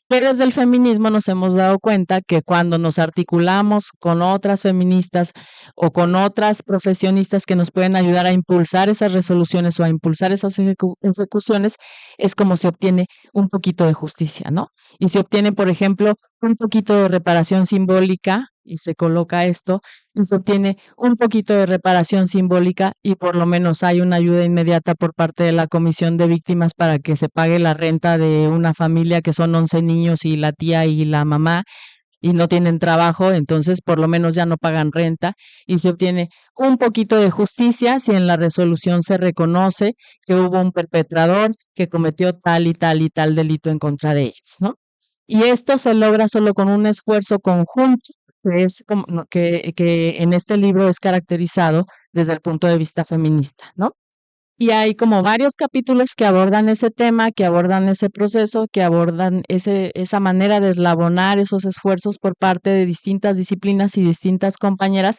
Pero desde el feminismo nos hemos dado cuenta que cuando nos articulamos con otras feministas o con otras profesionistas que nos pueden ayudar a impulsar esas resoluciones o a impulsar esas ejecuciones, es como se obtiene un poquito de justicia, ¿no? Y se obtiene, por ejemplo, un poquito de reparación simbólica y se coloca esto y se obtiene un poquito de reparación simbólica y por lo menos hay una ayuda inmediata por parte de la Comisión de Víctimas para que se pague la renta de una familia que son 11 niños y la tía y la mamá y no tienen trabajo, entonces por lo menos ya no pagan renta y se obtiene un poquito de justicia si en la resolución se reconoce que hubo un perpetrador que cometió tal y tal y tal delito en contra de ellas, ¿no? Y esto se logra solo con un esfuerzo conjunto, que es como, que en este libro es caracterizado desde el punto de vista feminista, ¿no? Y hay como varios capítulos que abordan ese tema, que abordan ese proceso, que abordan esa manera de eslabonar esos esfuerzos por parte de distintas disciplinas y distintas compañeras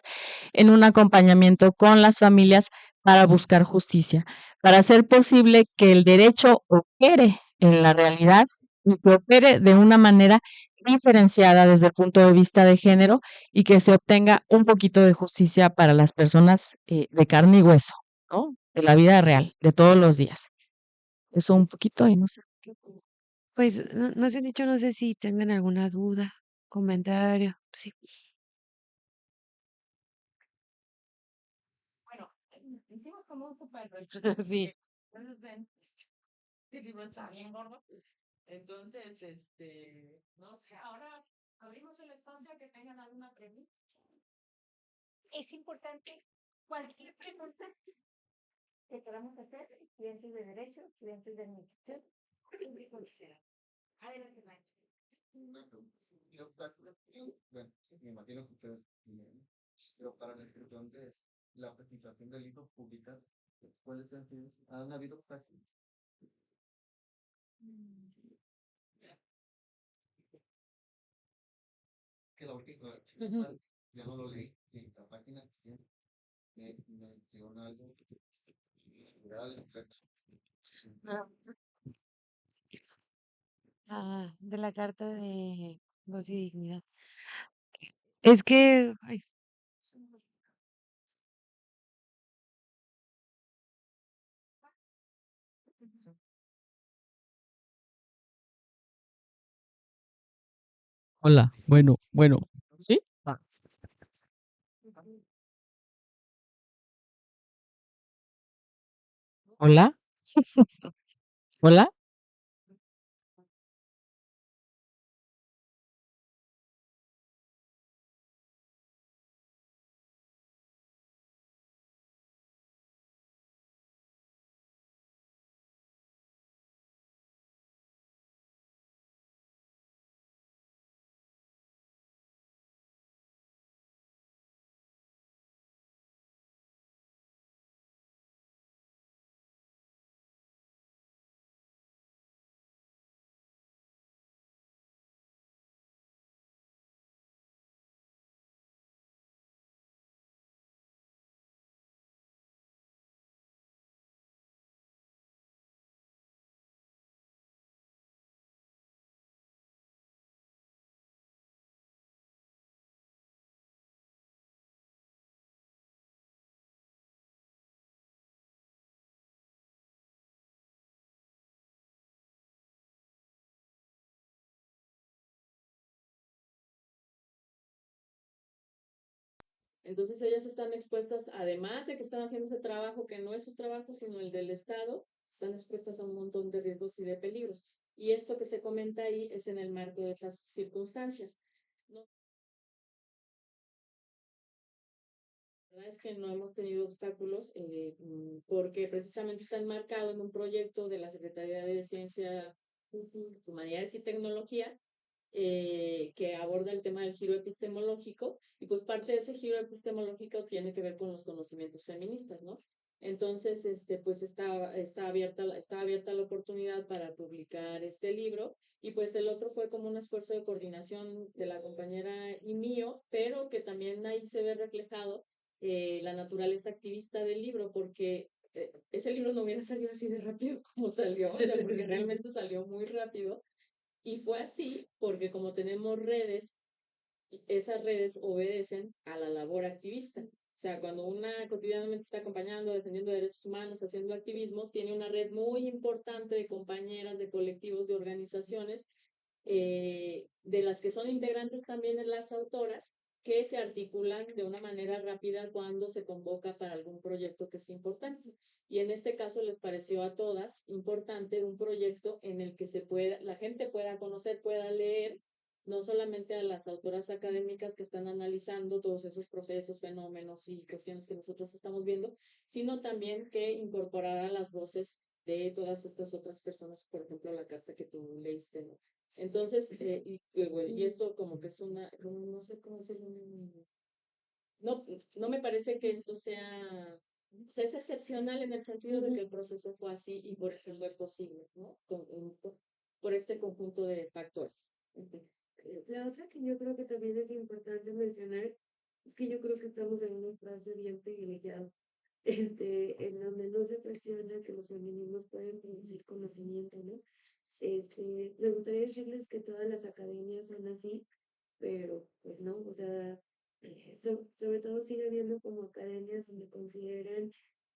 en un acompañamiento con las familias para buscar justicia, para hacer posible que el derecho opere en la realidad y que opere de una manera diferenciada desde el punto de vista de género y que se obtenga un poquito de justicia para las personas de carne y hueso, ¿no? De la vida real, de todos los días. Eso un poquito y no sé. Pues no sé, dicho, no sé si tengan alguna duda, comentario. Sí. Bueno, hicimos como un super Sí. Entonces, ven, este libro está bien gordo. Entonces, no sé, ahora abrimos el espacio a que tengan alguna pregunta. Es importante cualquier pregunta que queramos hacer, estudiantes de Derecho, estudiantes de Administración, público en general. Adelante, maestro. Una pregunta. Bueno, me imagino que ustedes tienen, pero para la inscripción de la presentación del libro pública, ¿cuáles han habido prácticas? Que la última, Ujú. ya no lo leí, en la página que menciona algo de Ah, de la Carta de Voz y Dignidad. Es que, ay, Hola, bueno. ¿Sí? Ah. Hola, hola. Entonces ellas están expuestas, además de que están haciendo ese trabajo que no es su trabajo, sino el del Estado, están expuestas a un montón de riesgos y de peligros. Y esto que se comenta ahí es en el marco de esas circunstancias. No, la verdad es que no hemos tenido obstáculos porque precisamente está enmarcado en un proyecto de la Secretaría de Ciencia, Humanidades y Tecnología, que aborda el tema del giro epistemológico, y pues parte de ese giro epistemológico tiene que ver con los conocimientos feministas, ¿no? Entonces, pues está abierta la oportunidad para publicar este libro, y pues el otro fue como un esfuerzo de coordinación de la compañera y mío, pero que también ahí se ve reflejado la naturaleza activista del libro, porque ese libro no hubiera salido así de rápido como salió, o sea, porque realmente salió muy rápido. Y fue así porque como tenemos redes, esas redes obedecen a la labor activista. O sea, cuando una cotidianamente está acompañando, defendiendo derechos humanos, haciendo activismo, tiene una red muy importante de compañeras, de colectivos, de organizaciones, de las que son integrantes también en las autoras, que se articulan de una manera rápida cuando se convoca para algún proyecto que es importante. Y en este caso les pareció a todas importante un proyecto en el que la gente pueda conocer, pueda leer, no solamente a las autoras académicas que están analizando todos esos procesos, fenómenos y cuestiones que nosotros estamos viendo, sino también que incorporara las voces de todas estas otras personas, por ejemplo, la carta que tú leíste, ¿no? Entonces, bueno, y esto como que es no sé cómo decirlo, no, no me parece que esto sea, o sea, es excepcional en el sentido de que el proceso fue así y por eso fue posible, ¿no? Por este conjunto de factores. La otra que yo creo que también es importante mencionar es que yo creo que estamos en un espacio bien privilegiado, en donde no se cuestiona que los feminismos pueden producir conocimiento, ¿no? Me gustaría decirles que todas las academias son así, pero pues no, o sea, sobre todo sigue habiendo como academias donde consideran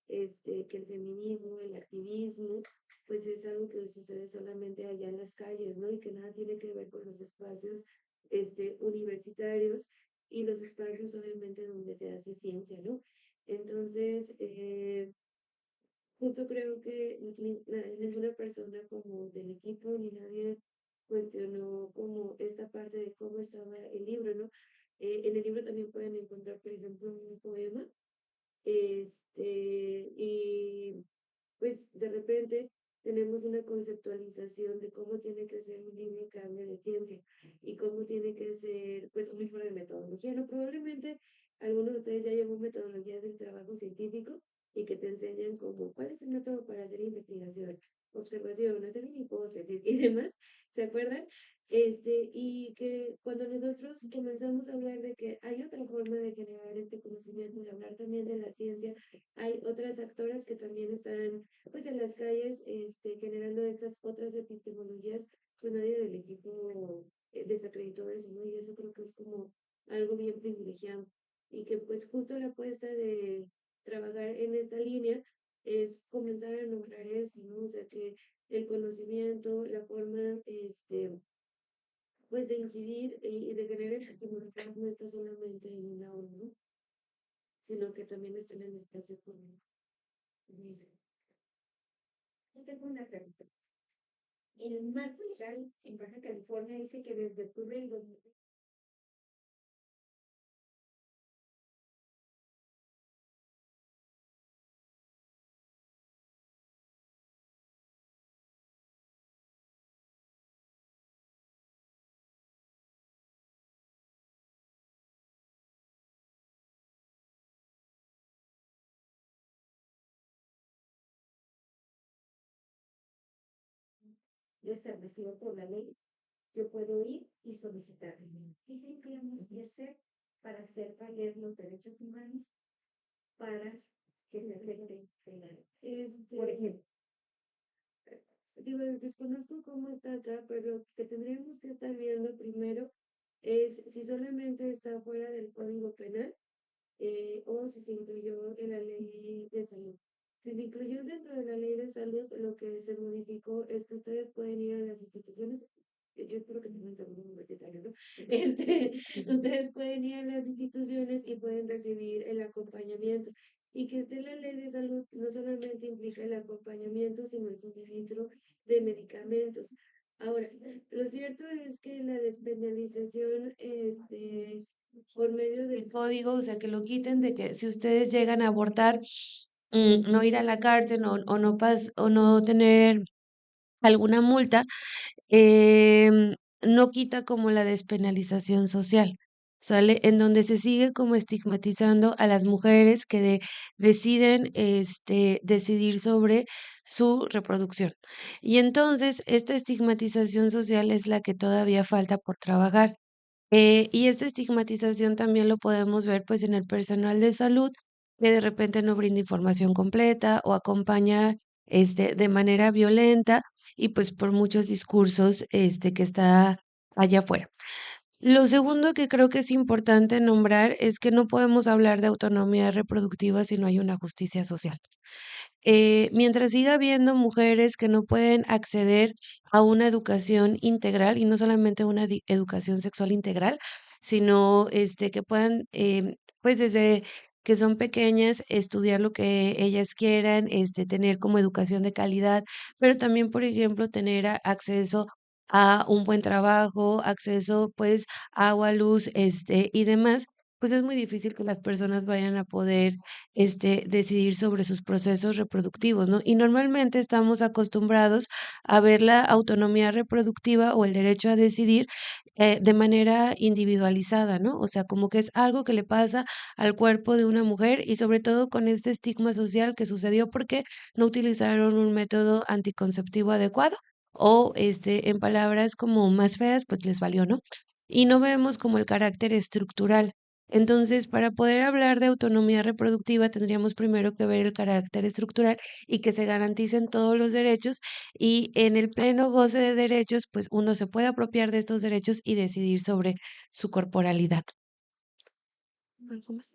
que el feminismo, el activismo, pues es algo que sucede solamente allá en las calles, ¿no? Y que nada tiene que ver con los espacios universitarios y los espacios obviamente donde se hace ciencia, ¿no? Entonces, justo creo que ninguna persona como del equipo ni nadie cuestionó como esta parte de cómo estaba el libro, ¿no? En el libro también pueden encontrar, por ejemplo, un poema, y pues de repente tenemos una conceptualización de cómo tiene que ser un libro que hable de ciencia y cómo tiene que ser pues un libro de metodología. No, probablemente algunos de ustedes ya llevan metodología del trabajo científico y que te enseñan como cuál es el método para hacer investigación, observación, hacer una hipótesis y demás, ¿se acuerdan? Y que cuando nosotros comenzamos a hablar de que hay otra forma de generar este conocimiento, de hablar también de la ciencia, hay otras actoras que también están pues en las calles generando estas otras epistemologías, pues nadie del equipo desacreditó eso, ¿no? Y eso creo que es como algo bien privilegiado y que pues justo la apuesta de trabajar en esta línea es comenzar a lograr esto, ¿no? O sea que el conocimiento, la forma, pues de incidir y de generar epistemología no está solamente en una hora, ¿no? Sino que también está en el espacio público. Yo tengo una pregunta. El marco legal en Baja California dice que desde octubre del 2020 establecido por la ley, yo puedo ir y solicitar. ¿Qué tendríamos que hacer para hacer valer los derechos humanos para que se afecte penal? Por ejemplo, Digo, desconozco cómo está acá, pero lo que tendríamos que estar viendo primero es si solamente está fuera del Código Penal o si se incluyó en la ley de salud. Si se incluyó dentro de la ley de salud, lo que se modificó es que ustedes pueden ir a las instituciones yo espero que tengan seguro universitario, ¿no? Ustedes pueden ir a las instituciones y pueden recibir el acompañamiento. Y que esté en la ley de salud no solamente implica el acompañamiento, sino el suministro de medicamentos. Ahora, lo cierto es que la despenalización, por medio del código, o sea, que lo quiten de que si ustedes llegan a abortar, no ir a la cárcel o no tener alguna multa, no quita como la despenalización social, ¿sale? En donde se sigue como estigmatizando a las mujeres que deciden decidir sobre su reproducción. Y entonces esta estigmatización social es la que todavía falta por trabajar. Y esta estigmatización también lo podemos ver pues en el personal de salud que de repente no brinda información completa o acompaña de manera violenta y pues por muchos discursos que está allá afuera. Lo segundo que creo que es importante nombrar es que no podemos hablar de autonomía reproductiva si no hay una justicia social. Mientras siga habiendo mujeres que no pueden acceder a una educación integral y no solamente una educación sexual integral, sino que puedan, pues desde que son pequeñas, estudiar lo que ellas quieran, tener como educación de calidad, pero también, por ejemplo, tener acceso a un buen trabajo, acceso pues a agua, luz, y demás, pues es muy difícil que las personas vayan a poder decidir sobre sus procesos reproductivos, ¿no? Y normalmente estamos acostumbrados a ver la autonomía reproductiva o el derecho a decidir de manera individualizada, ¿no? O sea, como que es algo que le pasa al cuerpo de una mujer y sobre todo con este estigma social que sucedió porque no utilizaron un método anticonceptivo adecuado o en palabras como más feas, pues les valió, ¿no? Y no vemos como el carácter estructural. Entonces, para poder hablar de autonomía reproductiva, tendríamos primero que ver el carácter estructural y que se garanticen todos los derechos y en el pleno goce de derechos, pues uno se puede apropiar de estos derechos y decidir sobre su corporalidad. ¿Algo más?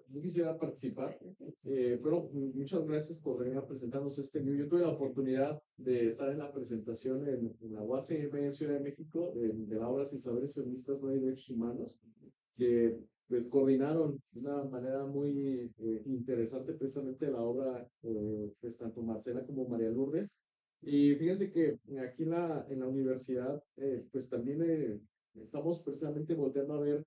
Yo quisiera participar, pero muchas gracias por venir a presentarnos este libro. Yo tuve la oportunidad de estar en la presentación en la UACM en Ciudad de México de la obra Sin Saberes Feministas No hay Derechos Humanos, que pues coordinaron de una manera muy interesante precisamente la obra, pues tanto Marcela como María Lourdes. Y fíjense que aquí en la universidad, pues también estamos precisamente volteando a ver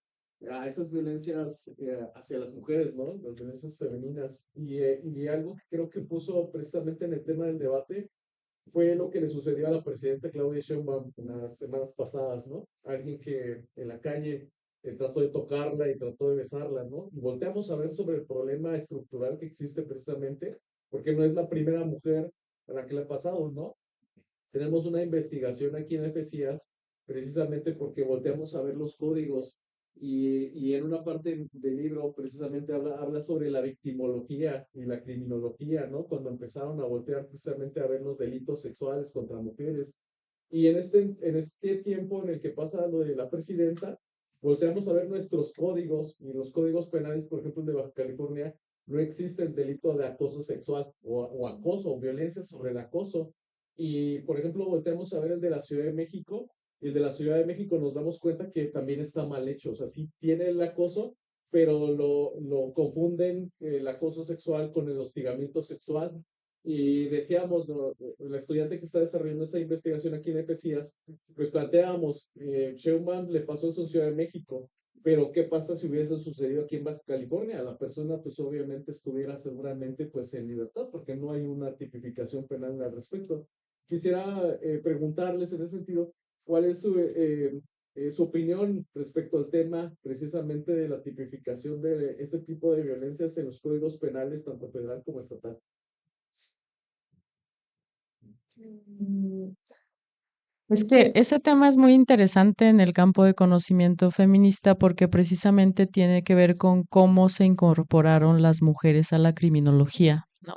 a estas violencias hacia las mujeres, ¿no? Las violencias femeninas. Y algo que creo que puso precisamente en el tema del debate fue lo que le sucedió a la presidenta Claudia Sheinbaum en las semanas pasadas, ¿no? Alguien que en la calle trató de tocarla y trató de besarla, ¿no? Y volteamos a ver sobre el problema estructural que existe precisamente, porque no es la primera mujer a la que le ha pasado, ¿no? Tenemos una investigación aquí en FCIAS precisamente porque volteamos a ver los códigos y en una parte del libro precisamente habla sobre la victimología y la criminología, ¿no? Cuando empezaron a voltear precisamente a ver los delitos sexuales contra mujeres. Y en este tiempo en el que pasa lo de la presidenta, volteamos a ver nuestros códigos y los códigos penales, por ejemplo, de Baja California, no existe el delito de acoso sexual o acoso o violencia sobre el acoso. Y, por ejemplo, volteamos a ver el de la Ciudad de México, y el de la Ciudad de México nos damos cuenta que también está mal hecho. O sea, sí tiene el acoso, pero lo confunden el acoso sexual con el hostigamiento sexual. Y decíamos, la estudiante que está desarrollando esa investigación aquí en EPCIAS, pues planteábamos, Sheinbaum le pasó eso en Ciudad de México, pero ¿qué pasa si hubiese sucedido aquí en Baja California? La persona pues obviamente estuviera seguramente pues en libertad porque no hay una tipificación penal al respecto. Quisiera preguntarles en ese sentido, ¿cuál es su opinión respecto al tema precisamente de la tipificación de este tipo de violencias en los códigos penales, tanto federal como estatal? Es que ese tema es muy interesante en el campo de conocimiento feminista porque precisamente tiene que ver con cómo se incorporaron las mujeres a la criminología, ¿no?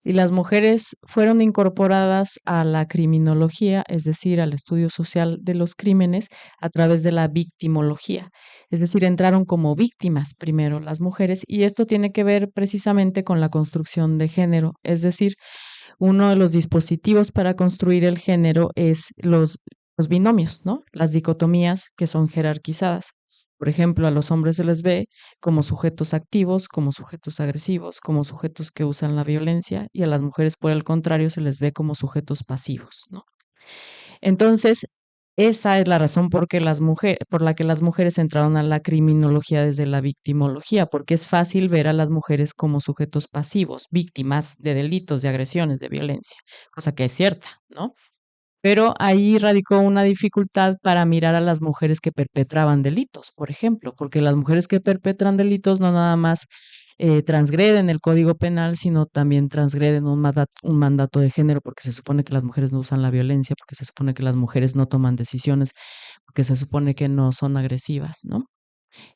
y las mujeres fueron incorporadas a la criminología, es decir, al estudio social de los crímenes, a través de la victimología. Es decir, entraron como víctimas primero las mujeres, y esto tiene que ver precisamente con la construcción de género. Es decir, uno de los dispositivos para construir el género es los binomios, ¿no? Las dicotomías que son jerarquizadas. Por ejemplo, a los hombres se les ve como sujetos activos, como sujetos agresivos, como sujetos que usan la violencia, y a las mujeres, por el contrario, se les ve como sujetos pasivos, ¿no? Entonces, esa es la razón por la que las mujeres entraron a la criminología desde la victimología, porque es fácil ver a las mujeres como sujetos pasivos, víctimas de delitos, de agresiones, de violencia, cosa que es cierta, ¿no? Pero ahí radicó una dificultad para mirar a las mujeres que perpetraban delitos, por ejemplo, porque las mujeres que perpetran delitos no nada más transgreden el Código Penal, sino también transgreden un mandato de género, porque se supone que las mujeres no usan la violencia, porque se supone que las mujeres no toman decisiones, porque se supone que no son agresivas, ¿no?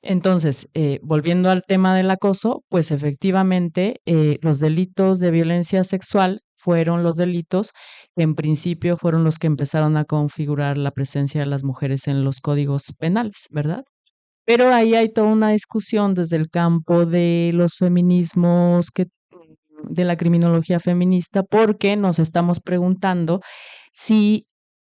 Entonces, volviendo al tema del acoso, pues efectivamente los delitos de violencia sexual fueron los delitos que en principio fueron los que empezaron a configurar la presencia de las mujeres en los códigos penales, ¿verdad? Pero ahí hay toda una discusión desde el campo de los feminismos, de la criminología feminista, porque nos estamos preguntando si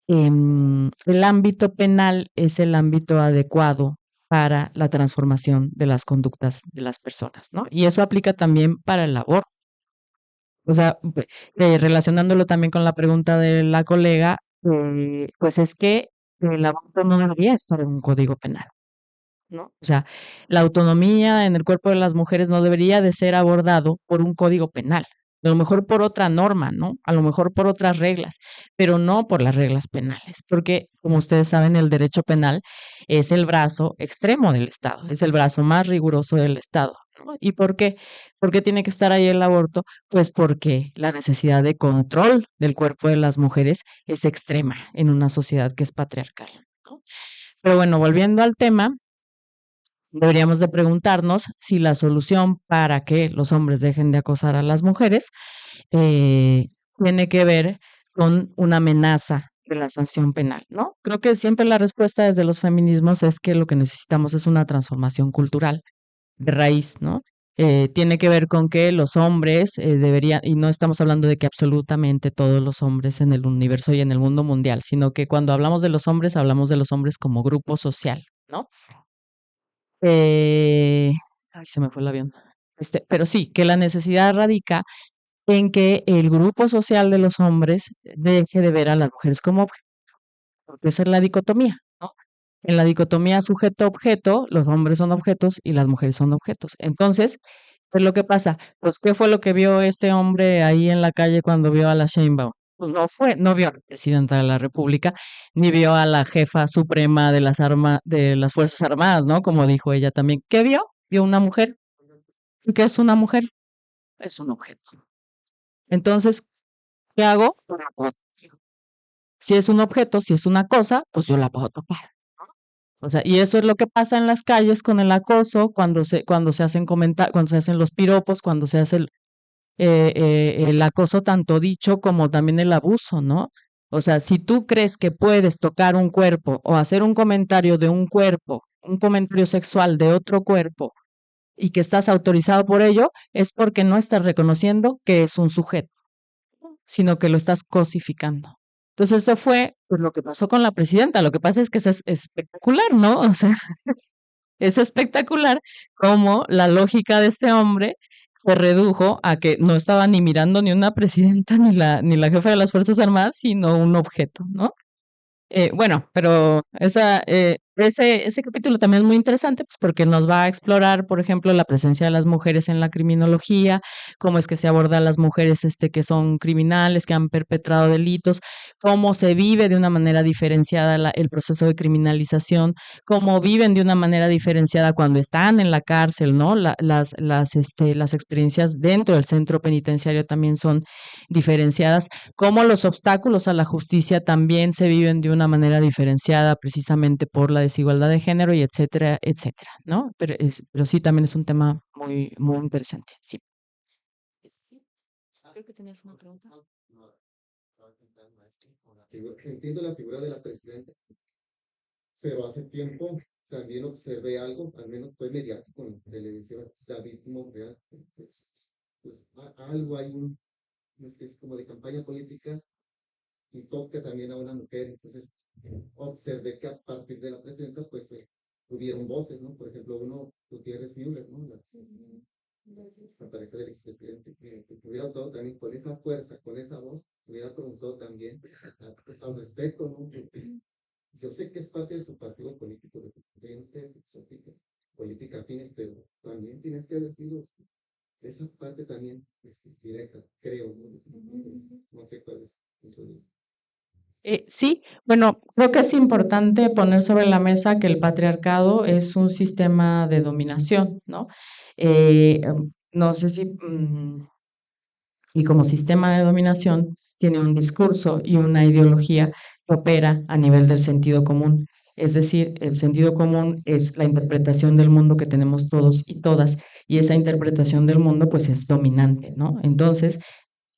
el ámbito penal es el ámbito adecuado para la transformación de las conductas de las personas, ¿no? Y eso aplica también para el aborto. O sea, relacionándolo también con la pregunta de la colega, pues es que el aborto no debería estar en un código penal, ¿no? O sea, la autonomía en el cuerpo de las mujeres no debería de ser abordado por un código penal. A lo mejor por otra norma, ¿no? A lo mejor por otras reglas, pero no por las reglas penales, porque como ustedes saben, el derecho penal es el brazo extremo del Estado, es el brazo más riguroso del Estado, ¿no? ¿Y por qué? ¿Por qué tiene que estar ahí el aborto? Pues porque la necesidad de control del cuerpo de las mujeres es extrema en una sociedad que es patriarcal, ¿no? Pero bueno, volviendo al tema, deberíamos de preguntarnos si la solución para que los hombres dejen de acosar a las mujeres eh, tiene que ver con una amenaza de la sanción penal, ¿no? Creo que siempre la respuesta desde los feminismos es que lo que necesitamos es una transformación cultural de raíz, ¿no? Tiene que ver con que los hombres deberían, y no estamos hablando de que absolutamente todos los hombres en el universo y en el mundo mundial, sino que cuando hablamos de los hombres, hablamos de los hombres como grupo social, ¿no? Eh, ay, se me fue el avión. Pero sí, que la necesidad radica en que el grupo social de los hombres deje de ver a las mujeres como objetos, porque esa es la dicotomía, ¿no? En la dicotomía sujeto-objeto, los hombres son objetos y las mujeres son objetos. Entonces, ¿qué es lo que pasa? Pues, ¿qué fue lo que vio este hombre ahí en la calle cuando vio a la Sheinbaum? Pues no vio a la presidenta de la República, ni vio a la jefa suprema de las Fuerzas Armadas, ¿no? Como dijo ella también. ¿Qué vio? Vio una mujer. ¿Y qué es una mujer? Es un objeto. Entonces, ¿qué hago? Pues la puedo tocar. Si es un objeto, si es una cosa, pues yo la puedo tocar. O sea, y eso es lo que pasa en las calles con el acoso, cuando se hacen cuando se hacen los piropos, cuando se hace el acoso tanto dicho como también el abuso, ¿no? O sea, si tú crees que puedes tocar un cuerpo o hacer un comentario de un cuerpo, un comentario sexual de otro cuerpo y que estás autorizado por ello, es porque no estás reconociendo que es un sujeto, sino que lo estás cosificando. Entonces, eso fue pues, lo que pasó con la presidenta. Lo que pasa es que es espectacular, ¿no? O sea, es espectacular cómo la lógica de este hombre se redujo a que no estaba ni mirando ni una presidenta ni la jefa de las Fuerzas Armadas, sino un objeto, ¿no? Bueno, pero ese capítulo también es muy interesante, pues porque nos va a explorar, por ejemplo, la presencia de las mujeres en la criminología, cómo es que se aborda a las mujeres que son criminales, que han perpetrado delitos, cómo se vive de una manera diferenciada el proceso de criminalización, cómo viven de una manera diferenciada cuando están en la cárcel, ¿no? Las experiencias dentro del centro penitenciario también son diferenciadas, cómo los obstáculos a la justicia también se viven de una manera diferenciada precisamente por la desigualdad de género y etcétera, etcétera, ¿no? Pero sí también es un tema muy, muy interesante, sí. Creo que tenías una pregunta. Entiendo la figura de la presidenta, pero hace tiempo también observé algo, al menos fue mediático en televisión, David Monreal, algo hay una especie como de campaña política y toca también a una mujer, entonces observé que a partir de la presidenta pues hubieron voces, ¿no? Por ejemplo, Gutiérrez Müller, ¿no? La pareja del expresidente, que hubiera optado también con esa fuerza, con esa voz, hubiera preguntado también pues, al respecto, ¿no? Yo sé que es parte de su partido político, de su gente, de su política afines, pero también tienes que haber sido esa parte también directa, creo, ¿no? No sé cuál es eso. Sí, bueno, creo que es importante poner sobre la mesa que el patriarcado es un sistema de dominación, ¿no? No sé si, y como sistema de dominación, tiene un discurso y una ideología que opera a nivel del sentido común. Es decir, el sentido común es la interpretación del mundo que tenemos todos y todas, y esa interpretación del mundo pues es dominante, ¿no? Entonces,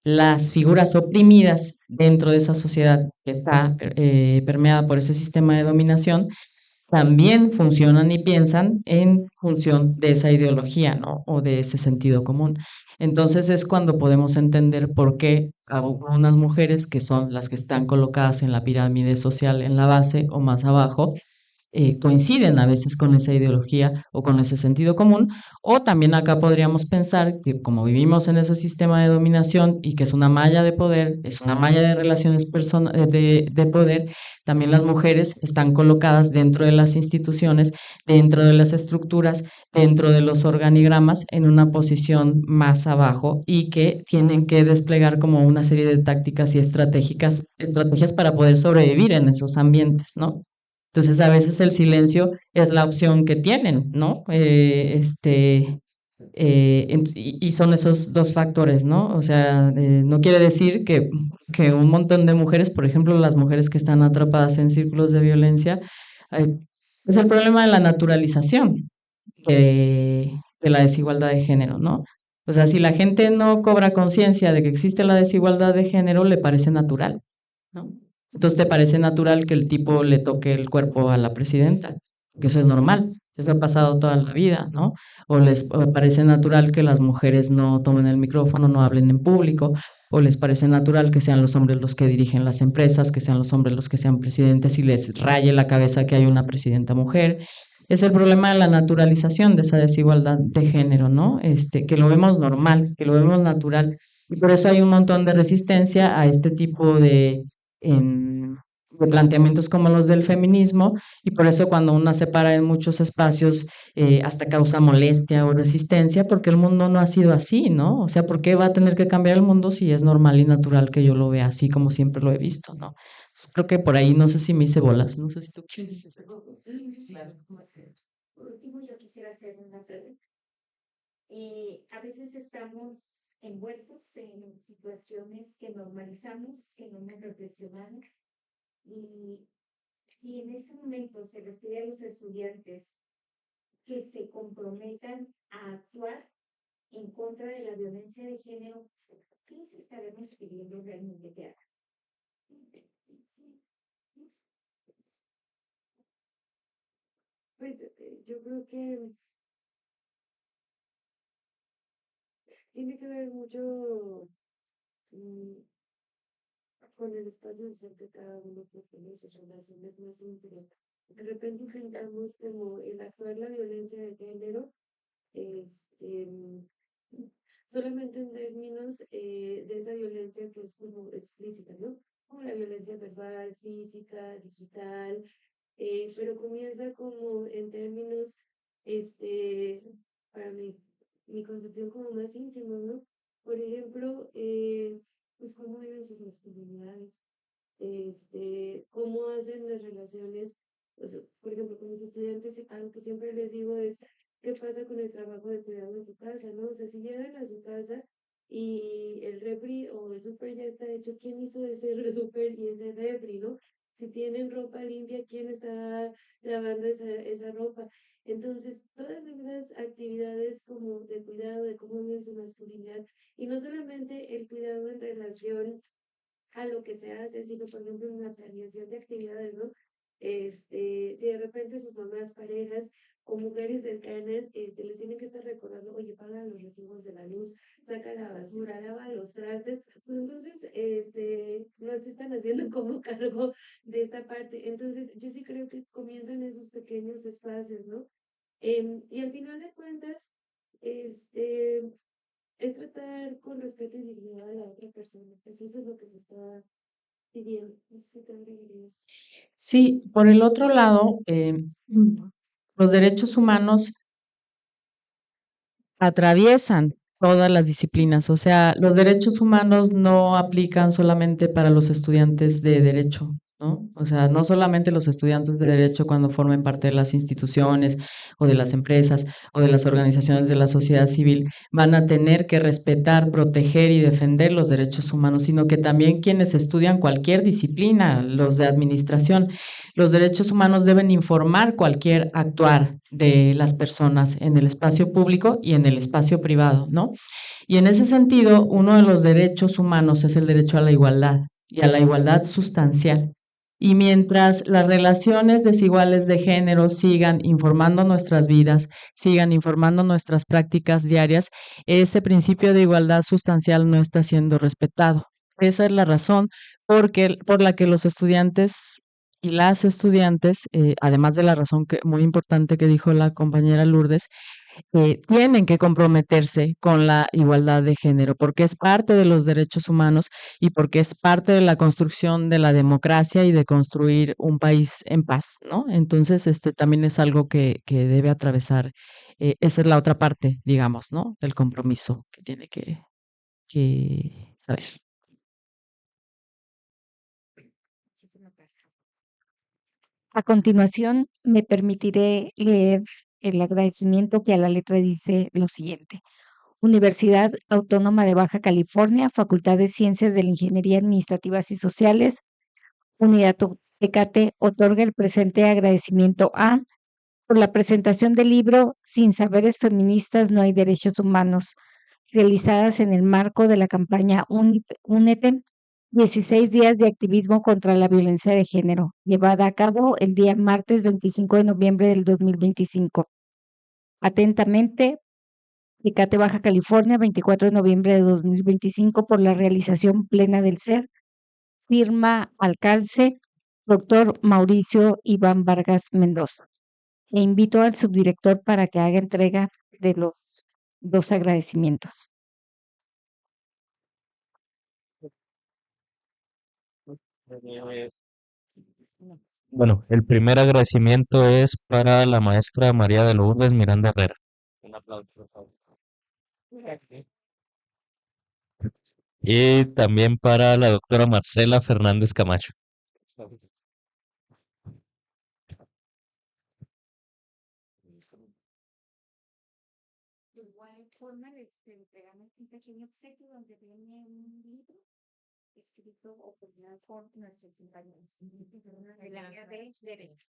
las figuras oprimidas dentro de esa sociedad que está permeada por ese sistema de dominación también funcionan y piensan en función de esa ideología, ¿no? O de ese sentido común. Entonces es cuando podemos entender por qué algunas mujeres, que son las que están colocadas en la pirámide social en la base o más abajo, coinciden a veces con esa ideología o con ese sentido común, o también acá podríamos pensar que como vivimos en ese sistema de dominación y que es una malla de poder, es una malla de relaciones de poder, también las mujeres están colocadas dentro de las instituciones, dentro de las estructuras, dentro de los organigramas, en una posición más abajo y que tienen que desplegar como una serie de tácticas y estrategias para poder sobrevivir en esos ambientes, ¿no? Entonces, a veces el silencio es la opción que tienen, ¿no? Y son esos dos factores, ¿no? O sea, no quiere decir que un montón de mujeres, por ejemplo, las mujeres que están atrapadas en círculos de violencia, es el problema de la naturalización de la desigualdad de género, ¿no? O sea, si la gente no cobra conciencia de que existe la desigualdad de género, le parece natural, ¿no? Entonces te parece natural que el tipo le toque el cuerpo a la presidenta, que eso es normal, eso ha pasado toda la vida, ¿no? O les parece natural que las mujeres no tomen el micrófono, no hablen en público, o les parece natural que sean los hombres los que dirigen las empresas, que sean los hombres los que sean presidentes y les raye la cabeza que hay una presidenta mujer. Es el problema de la naturalización de esa desigualdad de género, ¿no? Que lo vemos normal, que lo vemos natural. Y por eso hay un montón de resistencia a este tipo de planteamientos como los del feminismo, y por eso cuando uno se para en muchos espacios hasta causa molestia o resistencia, porque el mundo no ha sido así, ¿no? O sea, ¿por qué va a tener que cambiar el mundo si es normal y natural que yo lo vea así como siempre lo he visto, ¿no? Creo que por ahí no sé si me hice bolas, no sé si tú quieres. Claro. Por último, yo quisiera hacer una pregunta. A veces estamos envueltos en situaciones que normalizamos, que no hemos reflexionado, y si en este momento se les pide a los estudiantes que se comprometan a actuar en contra de la violencia de género, ¿qué les estaremos pidiendo realmente que hagan? Pues yo creo que tiene que ver mucho mm, con el espacio social de cada uno, porque sus relaciones más íntimas. De repente enfrentamos como el actuar la violencia de género, este, solamente en términos de esa violencia que es como explícita, ¿no? Como la violencia verbal, física, digital, pero comienza como en términos, este, para mi concepción como más íntimo, ¿no? Por ejemplo, pues cómo viven sus masculinidades, cómo hacen las relaciones, pues, por ejemplo, con mis estudiantes, algo que siempre les digo es, ¿qué pasa con el trabajo de cuidado de tu casa, no? O sea, si llegan a su casa y el refri o el súper ya está hecho, ¿quién hizo ese súper y ese refri, no? Si tienen ropa limpia, ¿quién está lavando esa ropa? Entonces, todas las actividades como de cuidado, de cómo vive su masculinidad, y no solamente el cuidado en relación a lo que se hace, sino por ejemplo en la planeación de actividades, ¿no? Si de repente sus mamás, parejas o mujeres cercanas les tienen que estar recordando, oye, paga los recibos de la luz, saca la basura, lava los trastes, pues entonces no se están haciendo como cargo de esta parte. Entonces, yo sí creo que comienzan esos pequeños espacios, ¿no? Y al final de cuentas, este, es tratar con respeto y dignidad a la otra persona. Pues eso es lo que se está pidiendo. No sé si te agregarías. Sí, por el otro lado, los derechos humanos atraviesan todas las disciplinas, o sea, los derechos humanos no aplican solamente para los estudiantes de derecho, ¿no? O sea, no solamente los estudiantes de derecho cuando formen parte de las instituciones o de las empresas o de las organizaciones de la sociedad civil van a tener que respetar, proteger y defender los derechos humanos, sino que también quienes estudian cualquier disciplina, los de administración, los derechos humanos deben informar cualquier actuar de las personas en el espacio público y en el espacio privado, ¿no? Y en ese sentido, uno de los derechos humanos es el derecho a la igualdad y a la igualdad sustancial. Y mientras las relaciones desiguales de género sigan informando nuestras vidas, sigan informando nuestras prácticas diarias, ese principio de igualdad sustancial no está siendo respetado. Esa es la razón por la que los estudiantes y las estudiantes, además de la razón muy importante que dijo la compañera Lourdes, tienen que comprometerse con la igualdad de género, porque es parte de los derechos humanos y porque es parte de la construcción de la democracia y de construir un país en paz, ¿no? Entonces, también es algo que debe atravesar, esa es la otra parte, digamos, ¿no? Del compromiso que tiene que saber. A continuación, me permitiré leer el agradecimiento que a la letra dice lo siguiente. Universidad Autónoma de Baja California, Facultad de Ciencias de la Ingeniería Administrativas y Sociales, Unidad Tecate, otorga el presente agradecimiento a por la presentación del libro Sin Saberes Feministas No hay Derechos Humanos, realizadas en el marco de la campaña Únete, 16 días de activismo contra la violencia de género, llevada a cabo el día martes 25 de noviembre del 2025. Atentamente, Tecate, Baja California, 24 de noviembre de 2025, por la realización plena del ser. Firma alcalce, doctor Mauricio Iván Vargas Mendoza. E invito al subdirector para que haga entrega de los dos agradecimientos. Bueno, el primer agradecimiento es para la maestra María de Lourdes Miranda Herrera. Un aplauso, por favor. Y también para la doctora Marcela Fernández Camacho. De igual forma, les entregamos un pequeño obsequio donde viene un libro escrito o publicado por nuestros compañeros del área de Derecho.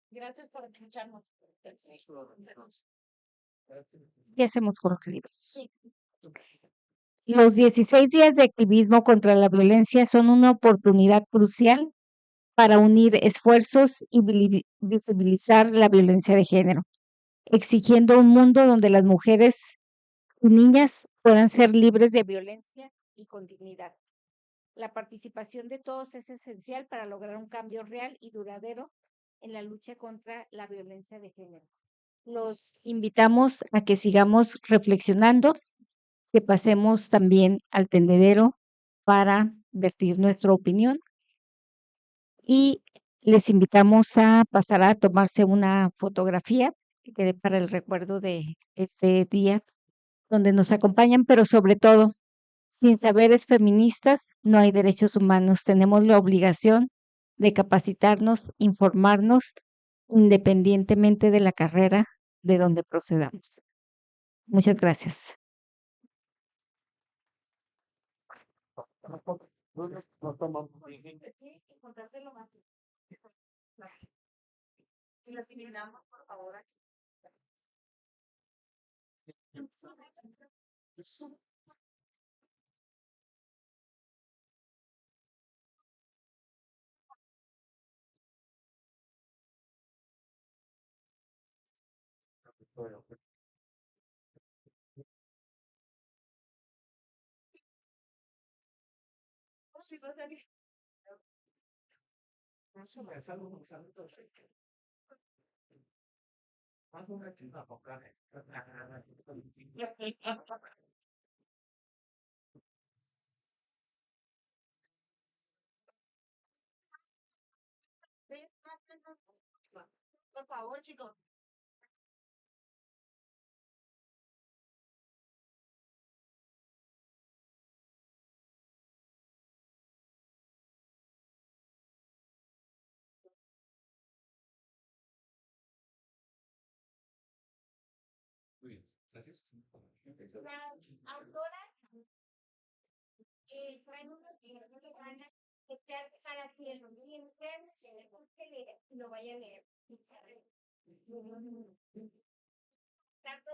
Gracias por escucharnos. ¿Qué hacemos con los libros? Los 16 días de activismo contra la violencia son una oportunidad crucial para unir esfuerzos y visibilizar la violencia de género, exigiendo un mundo donde las mujeres y niñas puedan ser libres de violencia y con dignidad. La participación de todos es esencial para lograr un cambio real y duradero en la lucha contra la violencia de género. Los invitamos a que sigamos reflexionando, que pasemos también al tendedero para vertir nuestra opinión y les invitamos a pasar a tomarse una fotografía que quede para el recuerdo de este día donde nos acompañan, pero sobre todo, sin saberes feministas no hay derechos humanos. Tenemos la obligación de capacitarnos, informarnos, independientemente de la carrera de donde procedamos. Muchas gracias. No tomamos. Encontrárselo más. Y las eliminamos, por favor, aquí. Oh, sí, va a salir. Eso me salgo con salto seco. Más una china poca. Por favor, chicos. Muy bien, gracias. La autora trae unos libros que van a estar para que lo miren, que leer, lo vayan a leer. Tanto